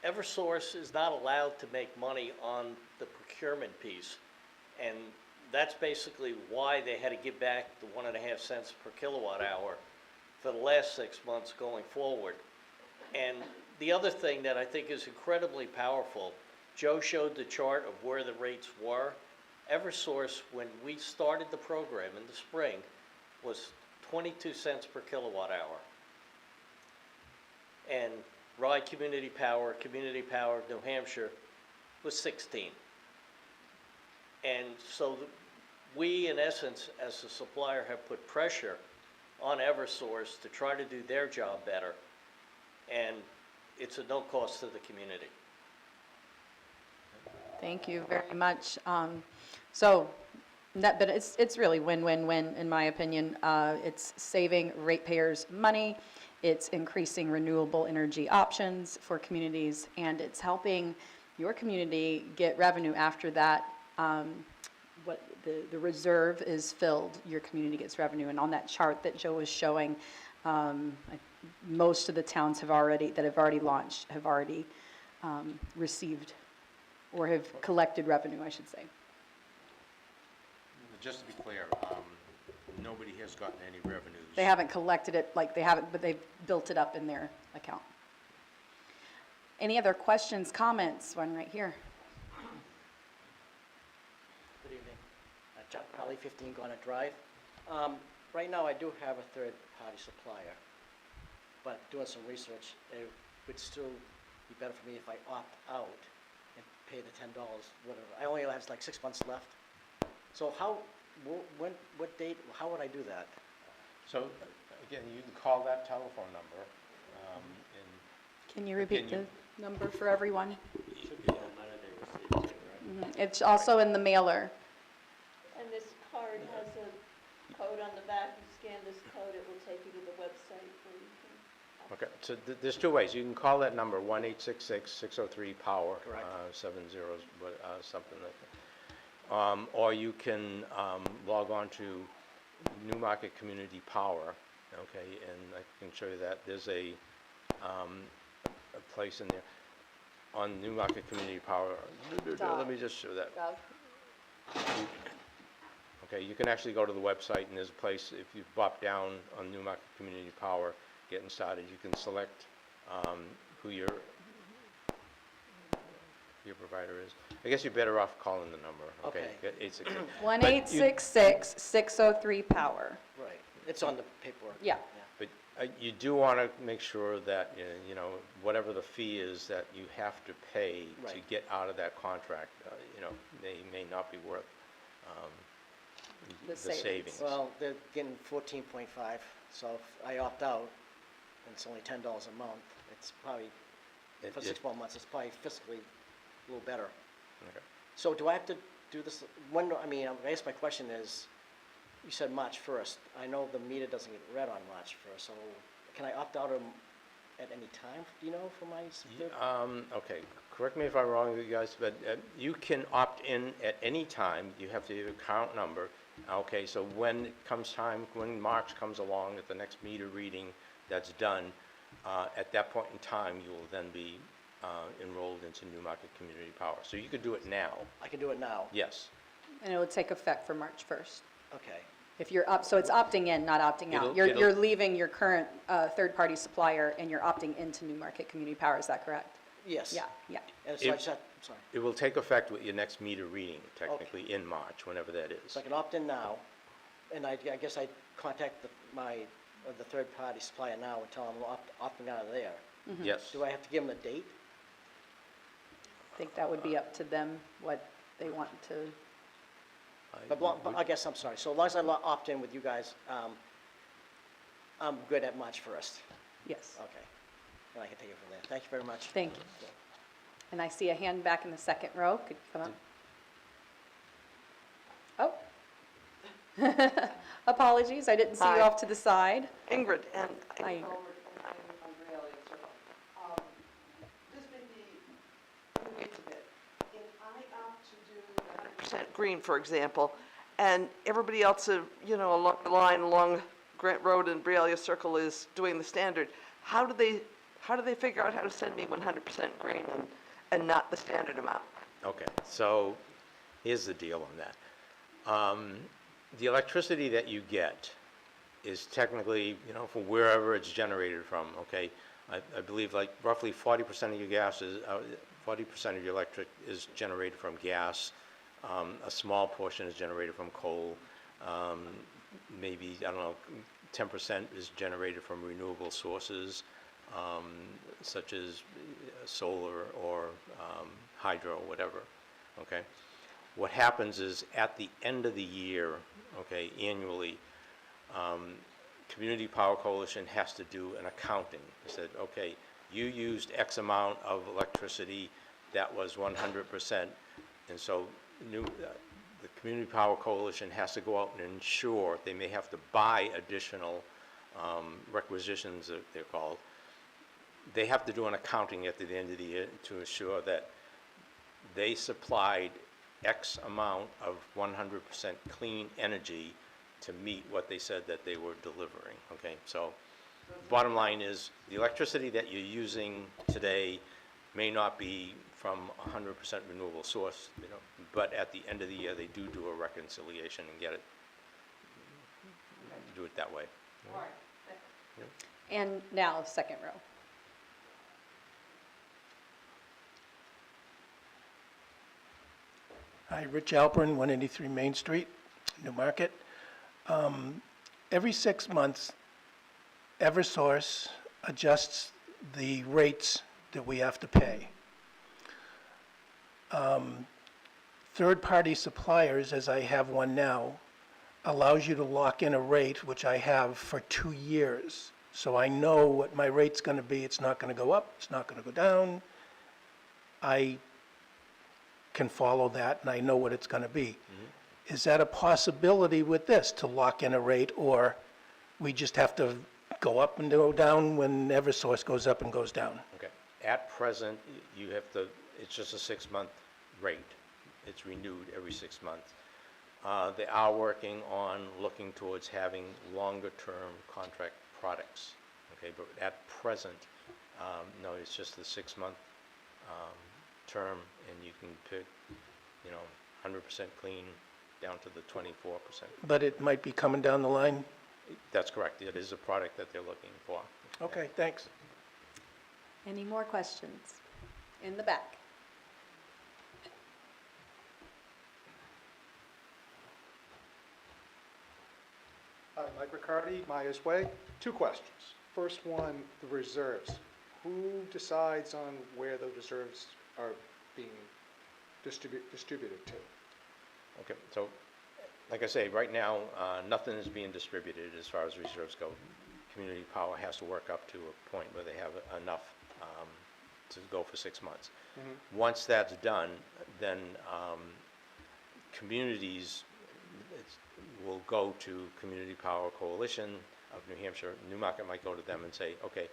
Eversource is not allowed to make money on the procurement piece. And that's basically why they had to give back the 1.5 cents per kilowatt hour for the last 6 months going forward. And the other thing that I think is incredibly powerful, Joe showed the chart of where the rates were. Eversource, when we started the program in the spring, was 22 cents per kilowatt hour. And Rye Community Power New Hampshire was 16. And so we, in essence, as a supplier, have put pressure on Eversource to try to do their job better. And it's at no cost to the community. Thank you very much. But it's really win-win-win, in my opinion. It's saving ratepayers money, it's increasing renewable energy options for communities, and it's helping your community get revenue after that. What the reserve is filled, your community gets revenue. And on that chart that Joe was showing, most of the towns that have already launched have already received or have collected revenue, I should say. Just to be clear, nobody has gotten any revenues. They haven't collected it, but they've built it up in their account. Any other questions, comments? One right here. Good evening. Chuck Crowley, 15 Garnet Drive. Right now, I do have a third-party supplier, but doing some research, it would still be better for me if I opt out and pay the $10, whatever. I only have like 6 months left. So how, what date, how would I do that? So, again, you can call that telephone number, and Can you repeat Can the number for everyone? Should be on the letter they received, too, right? It's also in the mailer. And this card has a code on the back. You scan this code, it will take you to the website where you can. okay, so there's two ways. You can call that number, 1-866-603-POWER. Correct. 7 zeros, something like that. Or you can log on to Newmarket Community Power, okay, and I can show you that. There's a place in there on Newmarket Community Power. Let me just show that. Okay, you can actually go to the website, and there's a place, if you bop down on Newmarket Community Power, getting started, you can select who your provider is. I guess you're better off calling the number, okay? Okay. 866. 1-866-603-POWER. Right, it's on the paperwork. Yeah. But you do want to make sure that, you know, whatever the fee is that you have to pay to Right. get out of that contract, you know, may not be worth The the savings. savings. Well, they're getting 14.5, so if I opt out, and it's only $10 a month, it's probably, It- for it- 6 more months, it's probably fiscally a little better. Okay. So do I have to do this, when, I mean, I guess my question is, you said March 1st. I know the meter doesn't get read on March 1st, so can I opt out at any time, do you know, for my third? Okay, correct me if I'm wrong, you guys, but you can opt in at any time. You have the account number. Okay, so when it comes time, when March comes along at the next meter reading that's done, at that point in time, you will then be enrolled into Newmarket Community Power. So you could do it now, I can do it now? yes. And it will take effect for March 1st. Okay, If you're up, so it's opting in, not opting out. It'll- You're leaving your current third-party supplier and you're opting into Newmarket Community Power, is that correct? yes. Yeah, yeah. And so I If- just, I'm sorry, It will take effect with your next meter reading, technically, in March, whenever that is. so I can opt in now, and I guess I contact the third-party supplier now and tell them I'm opting out of there. Yes. Do I have to give them a date? I think that would be up to them, what they want to, But I guess, I'm sorry, so as long as I opt in with you guys, I'm good at March 1st. yes. Okay, and I can take it from there. Thank you very much. Thank you. And I see a hand back in the second row. Could you come up? Oh. Apologies, I didn't see you Hi. off to the side. Ingrid, and Hi, Ingrid. This may be moving a bit. If I opt to do 100% green, for example, and everybody else, along the line, along Grant Road and Braille Circle is doing the standard, how do they figure out how to send me 100% green and not the standard amount? Okay, so here's the deal on that. The electricity that you get is technically, from wherever it's generated from, okay? I believe like roughly 40% of your gas is, 40% of your electric is generated from gas. A small portion is generated from coal. Maybe, I don't know, 10% is generated from renewable sources, such as solar or hydro, whatever, okay? What happens is at the end of the year, okay, annually, Community Power Coalition has to do an accounting. They said, okay, you used X amount of electricity, that was 100%, and so the Community Power Coalition has to go out and ensure, they may have to buy additional requisitions, they're called. They have to do an accounting at the end of the year to ensure that they supplied X amount of 100% clean energy to meet what they said that they were delivering, okay? So bottom line is, the electricity that you're using today may not be from 100% renewable source, but at the end of the year, they do a reconciliation and do it that way. And now, second row. Hi, Rich Alperin, 183 Main Street, Newmarket. Every 6 months, Eversource adjusts the rates that we have to pay. Third-party suppliers, as I have one now, allows you to lock in a rate, which I have for 2 years. So I know what my rate's going to be. It's not going to go up, it's not going to go down. I can follow that, and I know what it's going to be. Is that a possibility with this, to lock in a rate, or we just have to go up and go down when Eversource goes up and goes down? Okay. At present, you have to, it's just a 6-month rate. It's renewed every 6 months. They are working on looking towards having longer-term contract products, okay? But at present, no, it's just the 6-month term, and you can pick, 100% clean down to the 24%. But it might be coming down the line? That's correct. It is a product that they're looking for. Okay, thanks. Any more questions? In the back. Hi, Mike Riccardi, Myers Way. 2 questions. First one, the reserves. Who decides on where the reserves are being distributed to? Okay, so, like I say, right now, nothing is being distributed as far as reserves go. Community Power has to work up to a point where they have enough to go for 6 months. Once that's done, then communities will go to Community Power Coalition of New Hampshire. Newmarket might go to them and say, okay,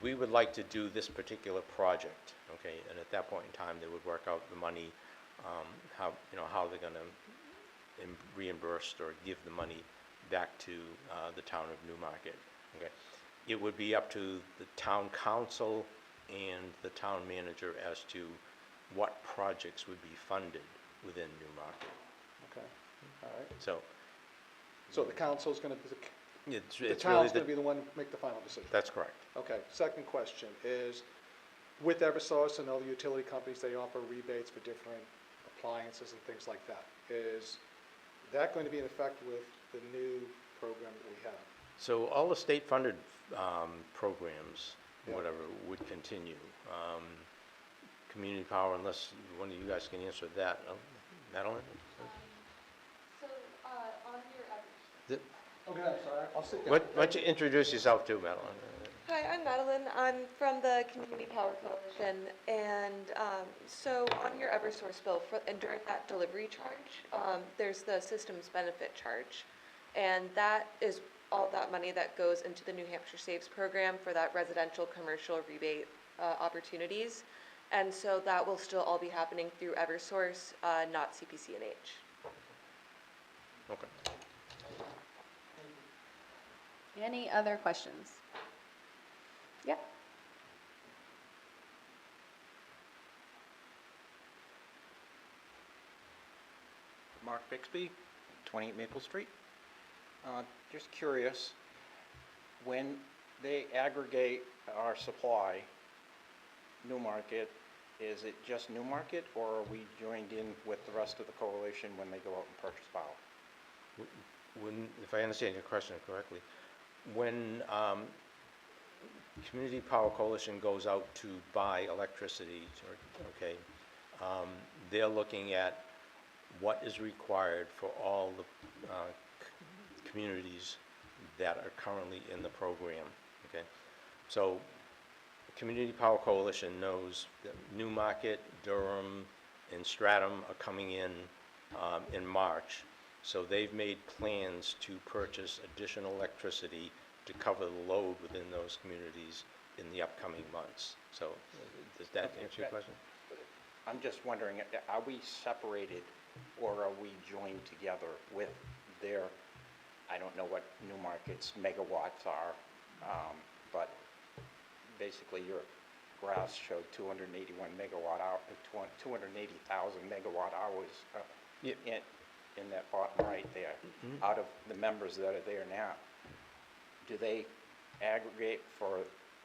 we would like to do this particular project, okay? And at that point in time, they would work out the money, how they're going to reimburse or give the money back to the town of Newmarket, okay? It would be up to the town council and the town manager as to what projects would be funded within Newmarket. Okay, all right. So The council's going to, it's the really town's going to be the one to make the final decision? That's correct. Okay, second question is, with Eversource and other utility companies, they offer rebates for different appliances and things like that. Is that going to be in effect with the new program that we have? So all the state-funded programs, Yeah. whatever, would continue. Community Power, unless one of you guys can answer that. Madeline? On your Th- Okay, I'm sorry, I'll sit down. Why don't you introduce yourself too, Madeline? Hi, I'm Madeline. I'm from the Community Power Coalition, and so on your Eversource bill, and during that delivery charge, there's the systems benefit charge, and that is all that money that goes into the New Hampshire Saves program for that residential commercial rebate opportunities, and so that will still all be happening through Eversource, not CPC&H. Okay. Any other questions? Yeah. Mark Bixby, 28 Maple Street. Just curious, when they aggregate our supply, Newmarket, is it just Newmarket, or are we joined in with the rest of the coalition when they go out and purchase power? If I understand your question correctly, when Community Power Coalition goes out to buy electricity, okay, they're looking at what is required for all the communities that are currently in the program, okay? So Community Power Coalition knows that Newmarket, Durham, and Stratham are coming in March. So they've made plans to purchase additional electricity to cover the load within those communities in the upcoming months. So does that answer your question? I'm just wondering, are we separated, or are we joined together with their, I don't know what Newmarket's megawatts are, but basically your graphs showed 281 megawatt hour, 280,000 megawatt hours Yeah. in that bottom right there, out of the members that are there now. Do they aggregate for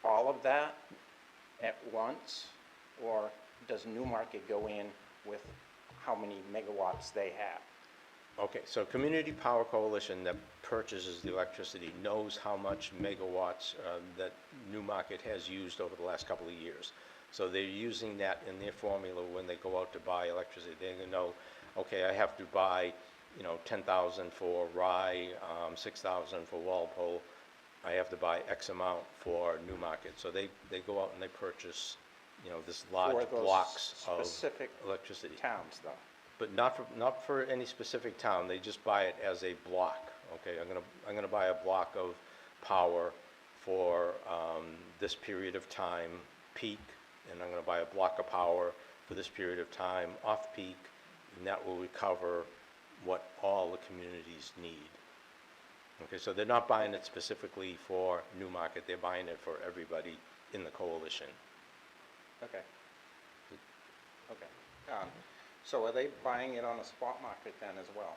all of that at once, or does Newmarket go in with how many megawatts they have? Okay, so Community Power Coalition that purchases the electricity knows how much megawatts that Newmarket has used over the last couple of years. So they're using that in their formula when they go out to buy electricity. They're gonna know, okay, I have to buy, 10,000 for Rye, 6,000 for Walpole. I have to buy X amount for Newmarket. So they go out and they purchase, this large For those blocks of specific electricity. towns, though. But not for any specific town, they just buy it as a block, okay? I'm gonna buy a block of power for, this period of time, peak, and I'm gonna buy a block of power for this period of time, off-peak, and that will recover what all the communities need. Okay, so they're not buying it specifically for Newmarket, they're buying it for everybody in the coalition. Okay. Okay. So are they buying it on the spot market then as well?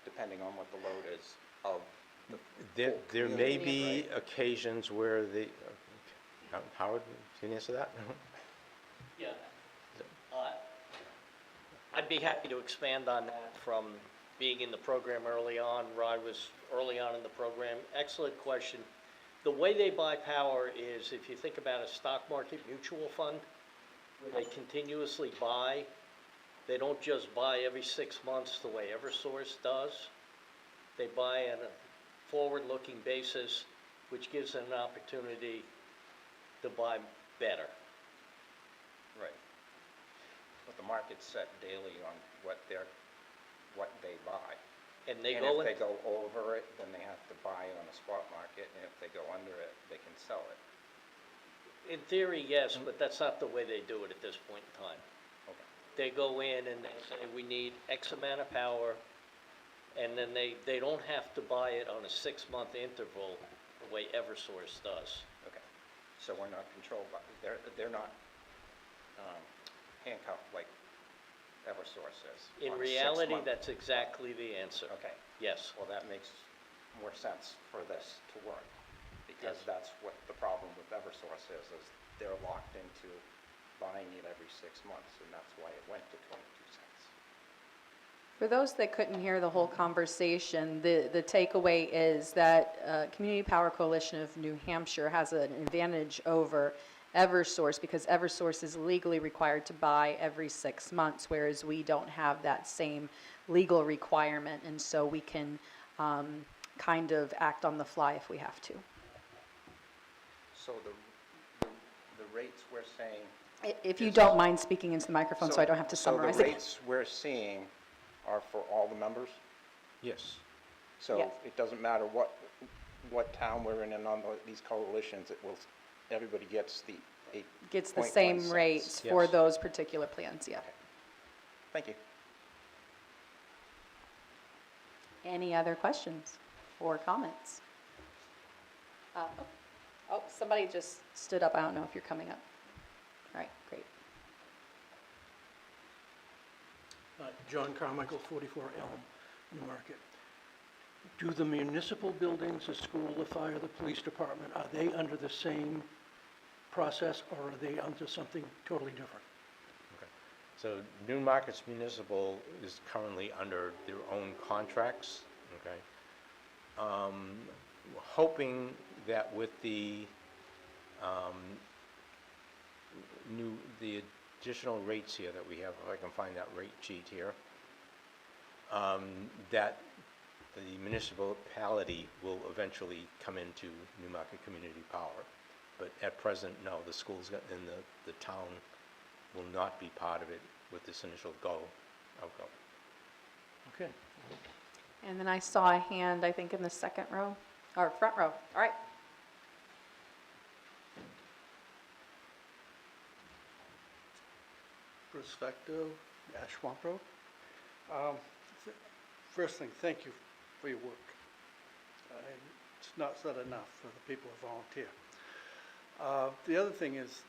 Depending on what the load is of the full There may community, be right? occasions where Howard, can you answer that? Yeah. I'd be happy to expand on that from being in the program early on. Rod was early on in the program. Excellent question. The way they buy power is, if you think about a stock market mutual fund, where they continuously buy, they don't just buy every 6 months the way Eversource does. They buy on a forward-looking basis, which gives them an opportunity to buy better. Right. But the market's set daily on what they buy. And they And go if in, they go over it, then they have to buy on the spot market, and if they go under it, they can sell it. in theory, yes, but that's not the way they do it at this point in time. Okay. They go in and they say, we need X amount of power, and then they don't have to buy it on a 6-month interval the way Eversource does. Okay. So we're not controlled by, they're not handcuffed like Eversource is. In on a reality, 6-month. that's exactly the answer. Okay. Yes. Well, that makes more sense for this to work, because Yes. that's what the problem with Eversource is they're locked into buying it every 6 months, and that's why it went to 22 cents. For those that couldn't hear the whole conversation, the takeaway is that Community Power Coalition of New Hampshire has an advantage over Eversource because Eversource is legally required to buy every 6 months, whereas we don't have that same legal requirement, and so we can kind of act on the fly if we have to. So the rates we're saying. If you don't mind speaking into the microphone so I don't have to summarize So the it. rates we're seeing are for all the members? Yes. So Yes. it doesn't matter what town we're in and on these coalitions, everybody gets the 8.1 Gets the same cents. rates for Yes. those particular plans, yeah. Thank you. Any other questions or comments? Oh, somebody just stood up. I don't know if you're coming up. All right, great. John Carmichael, 44 Elm, Newmarket. Do the municipal buildings, the school, the fire, the police department, are they under the same process, or are they under something totally different? Okay. So Newmarket's municipal is currently under their own contracts, okay? Hoping that with the the additional rates here that we have, if I can find that rate sheet here, that the municipality will eventually come into Newmarket Community Power. But at present, no, the schools and the town will not be part of it with this initial outgo. Okay. And then I saw a hand, I think, in the second row, or front row. All right. Prospecto, Swamp Road. First thing, thank you for your work. It's not said enough for the people who volunteer. The other thing is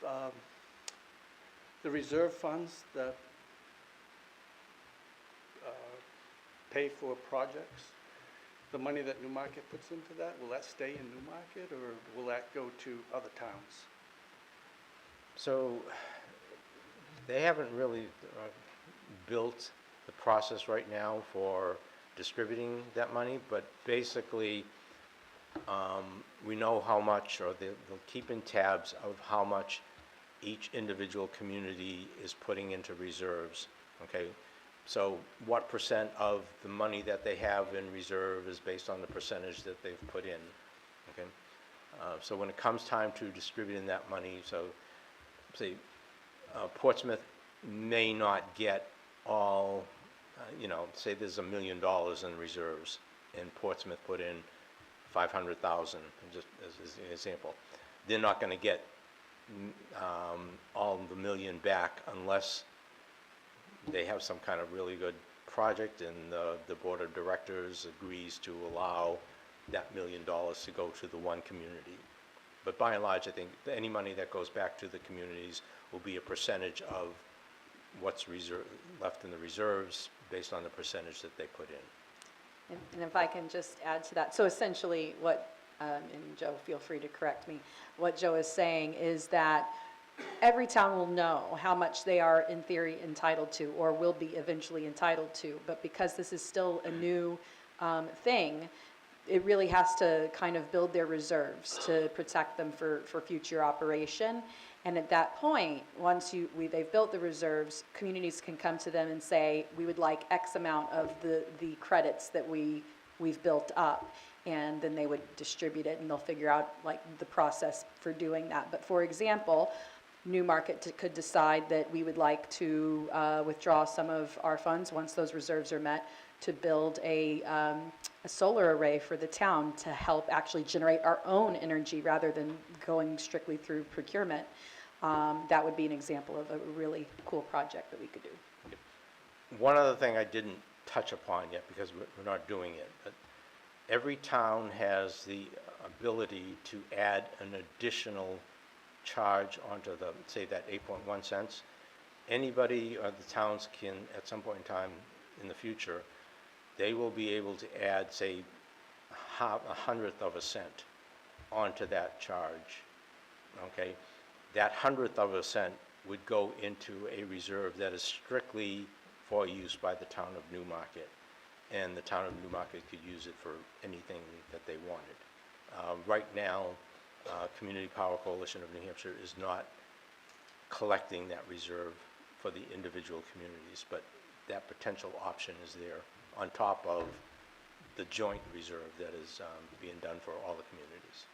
the reserve funds that pay for projects, the money that Newmarket puts into that, will that stay in Newmarket or will that go to other towns? So they haven't really built the process right now for distributing that money, but basically, we know how much, or they'll keep in tabs of how much each individual community is putting into reserves, okay? So what percent of the money that they have in reserve is based on the percentage that they've put in, okay? So when it comes time to distributing that money, so say Portsmouth may not get all, say there's $1 million in reserves, and Portsmouth put in 500,000, just as an example. They're not going to get all the million back unless they have some kind of really good project and the board of directors agrees to allow that $1 million to go to the one community. But by and large, I think any money that goes back to the communities will be a percentage of what's left in the reserves based on the percentage that they put in. And if I can just add to that, so essentially what, and Joe, feel free to correct me, what Joe is saying is that every town will know how much they are in theory entitled to or will be eventually entitled to, but because this is still a new thing, it really has to kind of build their reserves to protect them for future operation. And at that point, once they've built the reserves, communities can come to them and say, we would like X amount of the credits that we've built up. And then they would distribute it and they'll figure out like the process for doing that. But for example, Newmarket could decide that we would like to withdraw some of our funds once those reserves are met to build a solar array for the town to help actually generate our own energy rather than going strictly through procurement. That would be an example of a really cool project that we could do. One other thing I didn't touch upon yet because we're not doing it, but every town has the ability to add an additional charge onto the, say that 8.1 cents. Anybody or the towns can, at some point in time in the future, they will be able to add, say, a hundredth of a cent onto that charge, okay? That hundredth of a cent would go into a reserve that is strictly for use by the town of Newmarket, and the town of Newmarket could use it for anything that they wanted. Right now, Community Power Coalition of New Hampshire is not collecting that reserve for the individual communities, but that potential option is there on top of the joint reserve that is being done for all the communities.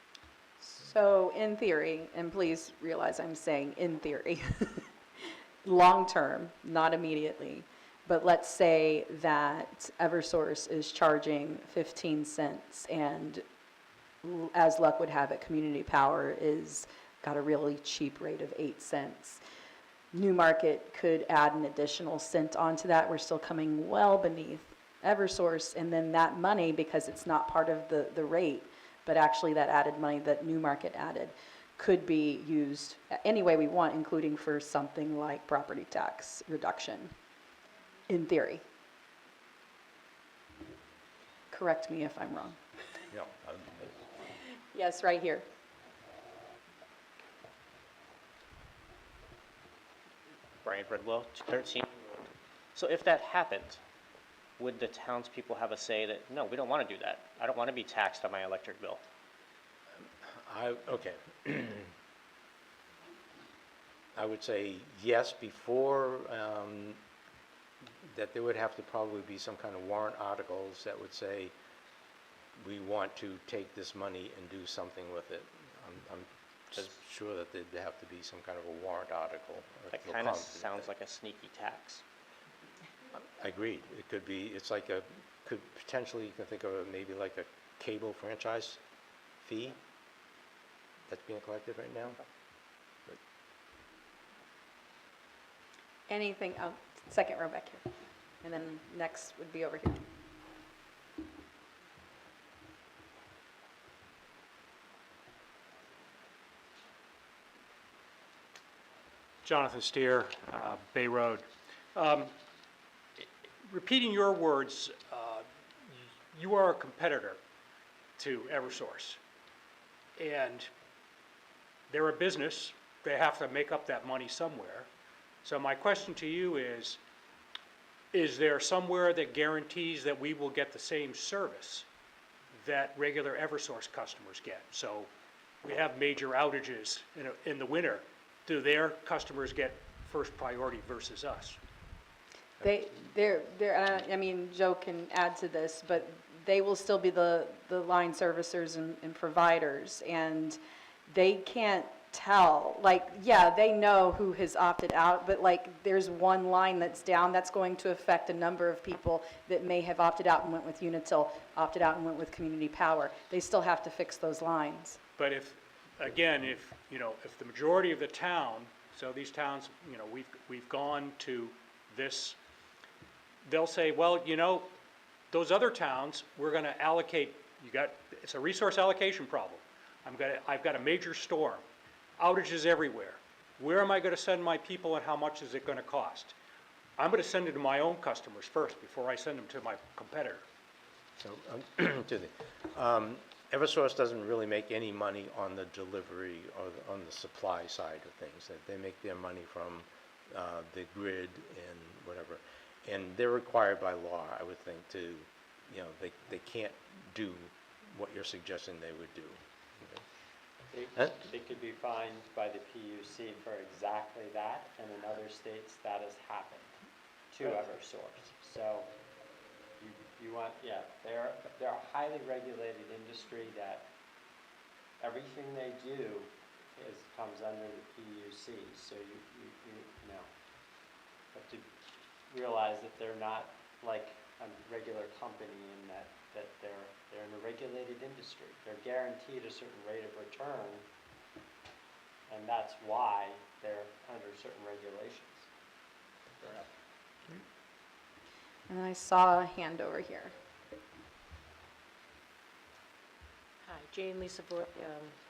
So in theory, and please realize I'm saying in theory, long term, not immediately, but let's say that Eversource is charging 15 cents and as luck would have it, Community Power is got a really cheap rate of 8 cents. Newmarket could add an additional cent onto that. We're still coming well beneath Eversource, and then that money, because it's not part of the rate, but actually that added money that Newmarket added, could be used any way we want, including for something like property tax reduction, in theory. Correct me if I'm wrong. Yeah, Yes, right here. Brian Bridwell, 13. So if that happened, would the townspeople have a say that, no, we don't want to do that. I don't want to be taxed on my electric bill. Okay. I would say yes, before that there would have to probably be some kind of warrant articles that would say we want to take this money and do something with it. I'm just sure that there'd have to be some kind of a warrant article. That kind of sounds like a sneaky tax. I agreed. It could be, it's like could potentially, you can think of it maybe like a cable franchise fee that's being collected right now. But Anything, second row back here. And then next would be over here. Jonathan Steer, Bay Road. Repeating your words, you are a competitor to Eversource. And they're a business. They have to make up that money somewhere. So my question to you is, is there somewhere that guarantees that we will get the same service that regular Eversource customers get? So we have major outages in the winter. Do their customers get first priority versus us? I mean, Joe can add to this, but they will still be the line servicers and providers, and they can't tell, like, yeah, they know who has opted out, but like, there's one line that's down, that's going to affect a number of people that may have opted out and went with Unitil, opted out and went with Community Power. They still have to fix those lines. But if, again, if the majority of the town, so these towns, we've gone to this, they'll say, well, those other towns, we're gonna allocate, it's a resource allocation problem. I've got a major storm, outages everywhere. Where am I gonna send my people and how much is it gonna cost? I'm gonna send it to my own customers first before I send them to my competitor. So, Eversource doesn't really make any money on the delivery or on the supply side of things. They make their money from the grid and whatever. And they're required by law, I would think, to, they can't do what you're suggesting they would do. They could be fined by the PUC for exactly that, and in other states that has happened to Eversource. So you want, they're a highly regulated industry that everything they do comes under the PUC. So you have to realize that they're not like a regular company in that they're in a regulated industry. They're guaranteed a certain rate of return, and that's why they're under certain regulations. And then I saw a hand over here. Hi, Jane Lisa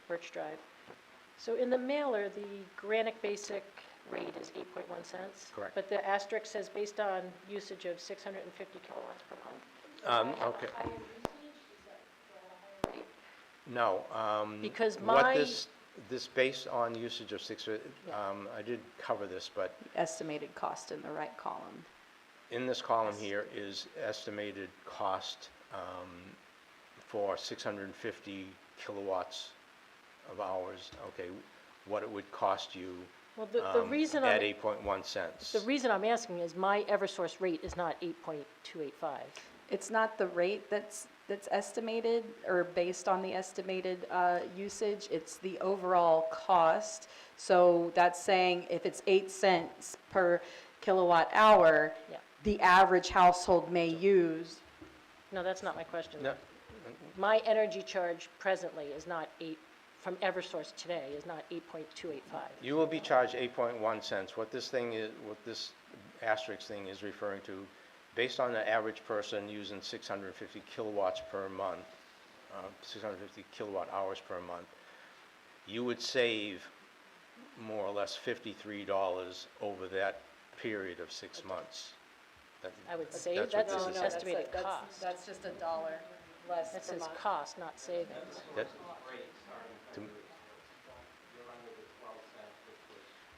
Birch Drive. So in the mailer, the Granic Basic rate is 8.1 cents. Correct. But the asterisk says based on usage of 650 kilowatts per month. Okay. Higher usage, is that a higher rate? No. Because what this based on usage of I did cover this, but Estimated cost in the right column. in this column here is estimated cost for 650 kilowatts of hours. Okay, what it would cost you Well, the reason at 8.1 cents. the reason I'm asking is my Eversource rate is not 8.285. It's not the rate that's estimated or based on the estimated usage, it's the overall cost. So that's saying if it's 8 cents per kilowatt hour, Yeah. the average household may use. No, that's not my question. No. My energy charge presently is not from Eversource today, is not 8.285. You will be charged 8.1 cents. What this asterisk thing is referring to, based on the average person using 650 kilowatts per month, 650 kilowatt hours per month, you would save more or less $53 over that period of 6 months. I would say what that's this an is saying. estimated cost. That's just $1 less That per says month. cost, not savings. That-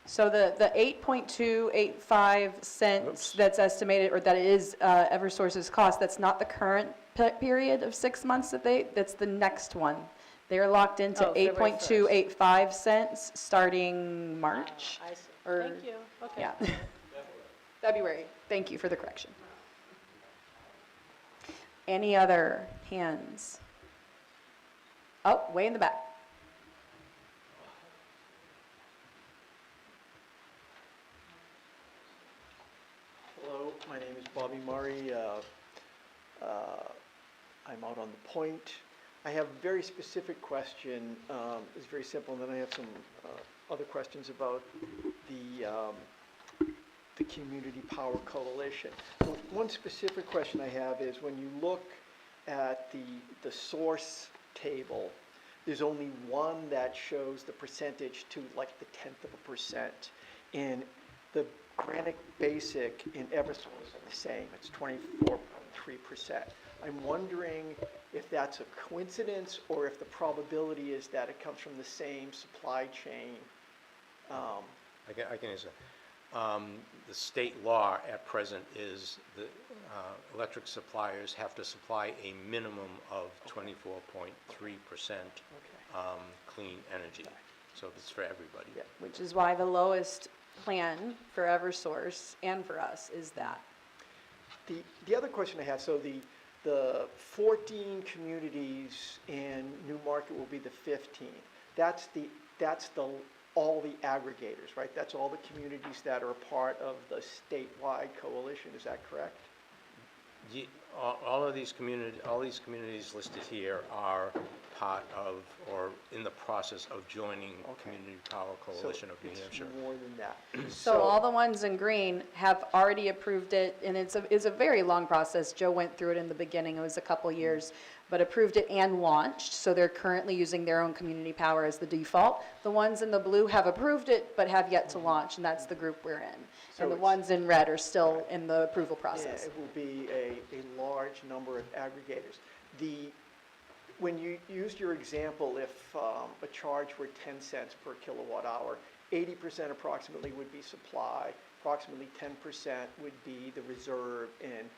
So the 8.285 cents that's estimated, or that is Eversource's cost, that's not the current period of 6 months that's the next one. They're locked into Oh, February 8.285 cents starting March. I see. or- Thank you. Okay. Yeah. February. Thank you for the correction. Any other hands? Oh, way in the back. Hello, my name is Bobby Murray. I'm out on the point. I have a very specific question. It's very simple, and then I have some other questions about the Community Power Coalition. One specific question I have is when you look at the source table, there's only one that shows the percentage to like the 0.1%. And the Granic Basic in Eversource are the same. It's 24.3%. I'm wondering if that's a coincidence or if the probability is that it comes from the same supply chain. I can answer. The state law at present is the electric suppliers have to supply a minimum of 24.3% clean energy. So it's for everybody. Which is why the lowest plan for Eversource and for us is that. The other question I have, so the 14 communities in Newmarket will be the 15th. That's all the aggregators, right? That's all the communities that are a part of the statewide coalition, is that correct? All these communities listed here are part of, or in the process of joining Community Power Coalition of New Hampshire. It's more than that. So all the ones in green have already approved it, and it's a very long process. Joe went through it in the beginning, it was a couple years, but approved it and launched, so they're currently using their own community power as the default. The ones in the blue have approved it, but have yet to launch, and that's the group we're in. And the ones in red are still in the approval process. Yeah, it will be a large number of aggregators. When you used your example, if a charge were 10 cents per kilowatt hour, 80% approximately would be supply, approximately 10% would be the reserve, and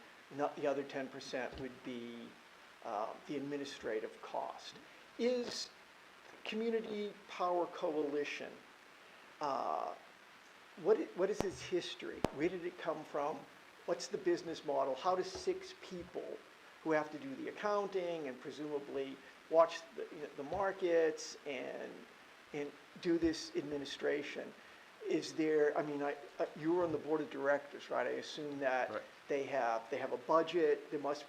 the other 10% would be the administrative cost. Is Community Power Coalition, what is its history? Where did it come from? What's the business model? How does 6 people who have to do the accounting and presumably watch the markets and do this administration? Is there, I mean, you were on the board of directors, right? I assume that they have a budget. There must,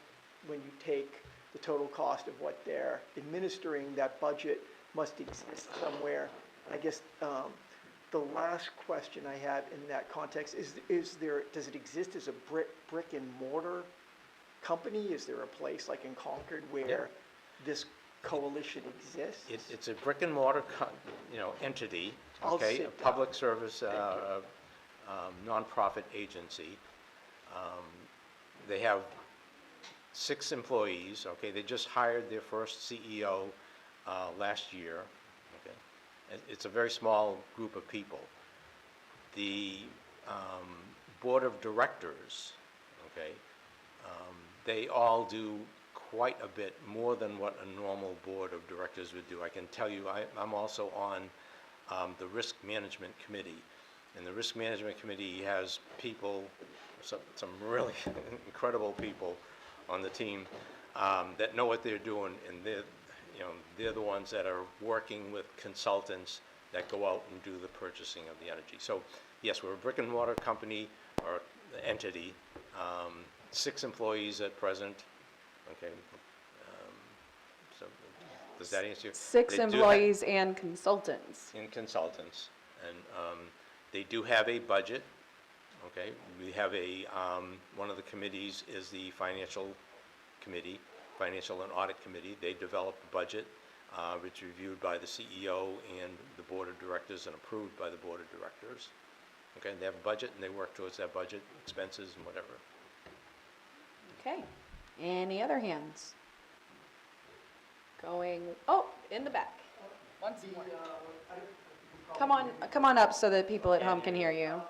when you take the total cost of what they're administering, that budget must exist somewhere. I guess the last question I had in that context is there, does it exist as a brick and mortar company? Is there a place like in Concord where this coalition exists? It's a brick and mortar, entity, okay, a public service, nonprofit agency. They have 6 employees, okay, they just hired their first CEO last year, okay. It's a very small group of people. The board of directors, okay, they all do quite a bit more than what a normal board of directors would do. I can tell you, I'm also on the risk management committee, and the risk management committee has people, some really incredible people on the team that know what they're doing, and they're the ones that are working with consultants that go out and do the purchasing of the energy. So yes, we're a brick and mortar company or entity, 6 employees at present, okay. So does that answer your? 6 employees and consultants. And consultants, and they do have a budget, okay. We have one of the committees is the financial committee, Financial and Audit Committee. They develop a budget, it's reviewed by the CEO and the board of directors and approved by the board of directors. Okay, they have a budget and they work towards that budget, expenses and whatever. Okay, any other hands? In the back. Once more. Come on up so that people at home can hear you.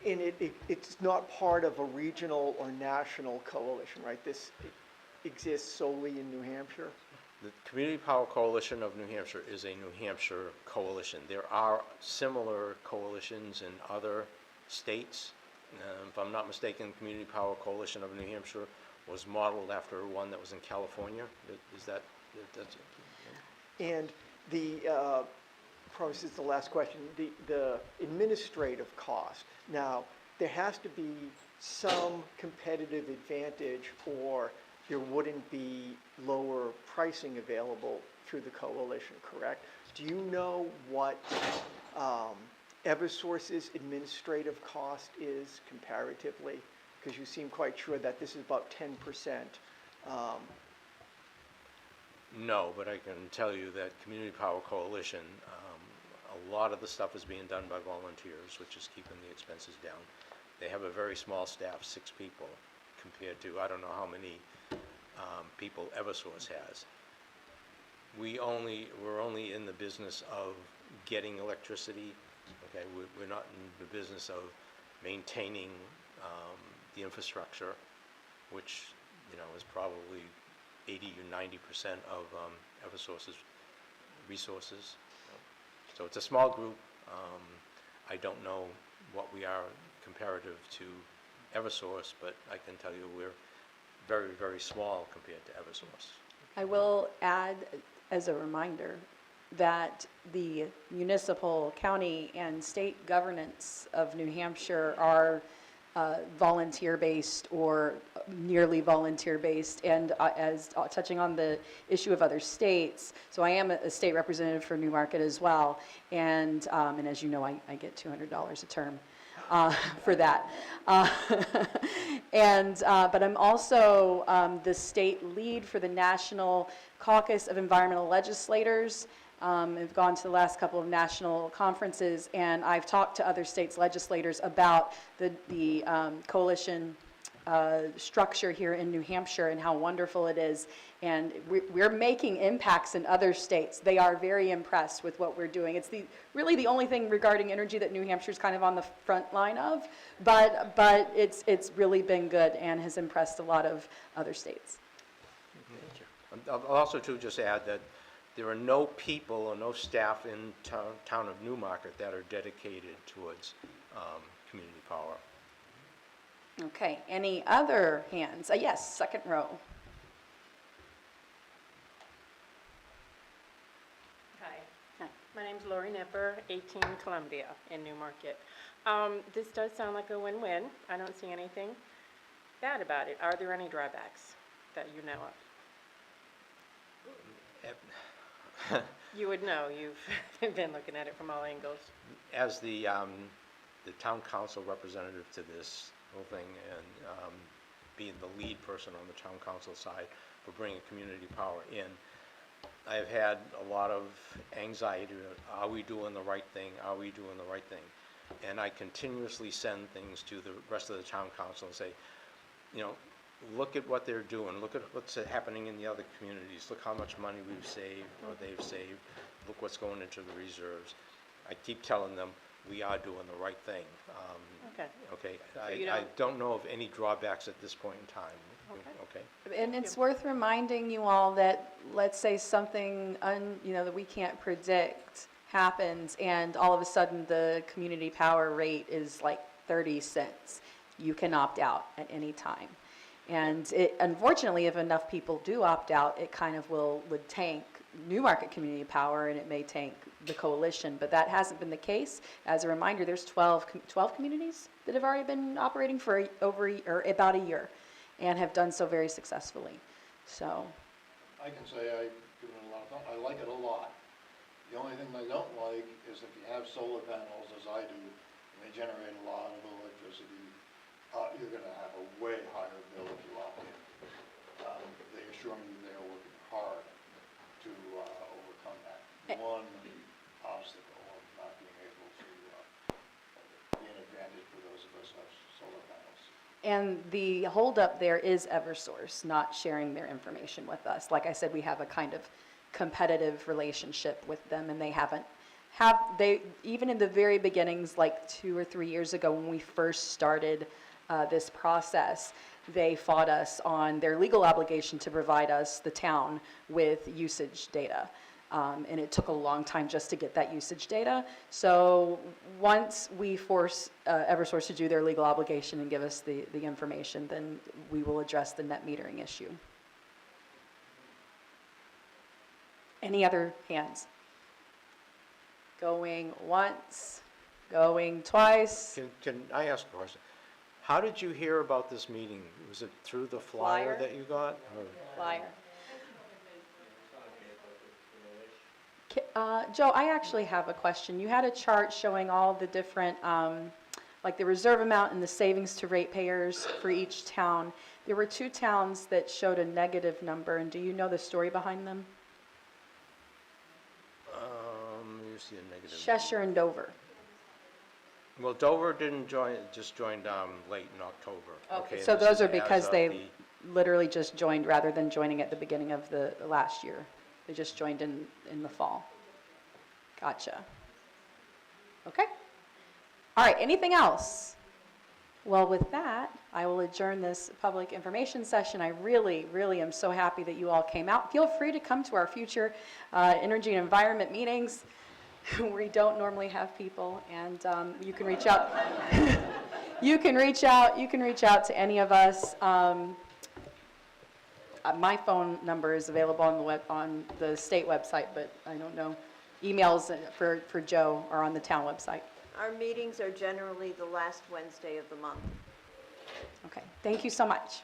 And it's not part of a regional or national coalition, right? This exists solely in New Hampshire? The Community Power Coalition of New Hampshire is a New Hampshire coalition. There are similar coalitions in other states. If I'm not mistaken, Community Power Coalition of New Hampshire was modeled after one that was in California. That's it? And probably this is the last question, the administrative cost. Now, there has to be some competitive advantage or there wouldn't be lower pricing available through the coalition, correct? Do you know what Eversource's administrative cost is comparatively? Because you seem quite sure that this is about 10%. No, but I can tell you that Community Power Coalition, a lot of the stuff is being done by volunteers, which is keeping the expenses down. They have a very small staff, 6 people, compared to, I don't know how many people Eversource has. We're only in the business of getting electricity, okay? We're not in the business of maintaining the infrastructure, which, you know, is probably 80 or 90% of Eversource's resources. So it's a small group. I don't know what we are comparative to Eversource, but I can tell you we're very, very small compared to Eversource. I will add, as a reminder, that the municipal, county, and state governance of New Hampshire are volunteer-based or nearly volunteer-based, and as touching on the issue of other states, so I am a state representative for Newmarket as well, and as you know, I get $200 a term for that. But I'm also the state lead for the National Caucus of Environmental Legislators. I've gone to the last couple of national conferences, and I've talked to other states' legislators about the coalition structure here in New Hampshire and how wonderful it is. And we're making impacts in other states. They are very impressed with what we're doing. It's really the only thing regarding energy that New Hampshire's kind of on the front line of, but it's really been good and has impressed a lot of other states. I'll also too just add that there are no people or no staff in town of Newmarket that are dedicated towards community power. Okay, any other hands? Yes, second row. Hi, my name's Lori Nipper, 18 Columbia in Newmarket. This does sound like a win-win. I don't see anything bad about it. Are there any drawbacks that you know of? You would know. You've been looking at it from all angles. As the town council representative to this whole thing, and being the lead person on the town council side for bringing community power in, I've had a lot of anxiety. Are we doing the right thing? Are we doing the right thing? And I continuously send things to the rest of the town council and say, you know, look at what they're doing. Look at what's happening in the other communities. Look how much money we've saved or they've saved. Look what's going into the reserves. I keep telling them we are doing the right thing. Okay. Okay. So I don't know of any drawbacks at this point in time. Okay. And it's worth reminding you all that, let's say something that we can't predict happens, and all of a sudden the community power rate is like 30 cents. You can opt out at any time. And unfortunately, if enough people do opt out, it kind of would tank Newmarket Community Power, and it may tank the coalition, but that hasn't been the case. As a reminder, there's 12 communities that have already been operating for about a year and have done so very successfully. So I can say I've given it a lot of thought. I like it a lot. The only thing I don't like is if you have solar panels, as I do, and they generate a lot of electricity, you're going to have a way higher bill if you opt in. They assure me they are working hard to overcome that. One obstacle of not being able to be an advantage for those of us who have solar panels. And the holdup there is Eversource not sharing their information with us. Like I said, we have a kind of competitive relationship with them, and they even in the very beginnings, like 2 or 3 years ago when we first started this process, they fought us on their legal obligation to provide us, the town, with usage data. And it took a long time just to get that usage data. So once we force Eversource to do their legal obligation and give us the information, then we will address the net metering issue. Any other hands? Going once, going twice. Can I ask a question? How did you hear about this meeting? Was it through the flyer that you got? Or? Flyer. Joe, I actually have a question. You had a chart showing all the different, like the reserve amount and the savings to ratepayers for each town. There were 2 towns that showed a negative number, and do you know the story behind them? You see a negative. Cheshire and Dover. Well, Dover didn't join, just joined late in October. Okay, so those are because they literally just joined rather than joining at the beginning of the last year. They just joined in the fall. Gotcha. Okay? All right, anything else? Well, with that, I will adjourn this public information session. I really, really am so happy that you all came out. Feel free to come to our future energy and environment meetings. We don't normally have people, and you can reach out. You can reach out to any of us. My phone number is available on the state website, but I don't know. Emails for Joe are on the town website. Our meetings are generally the last Wednesday of the month. Okay, thank you so much.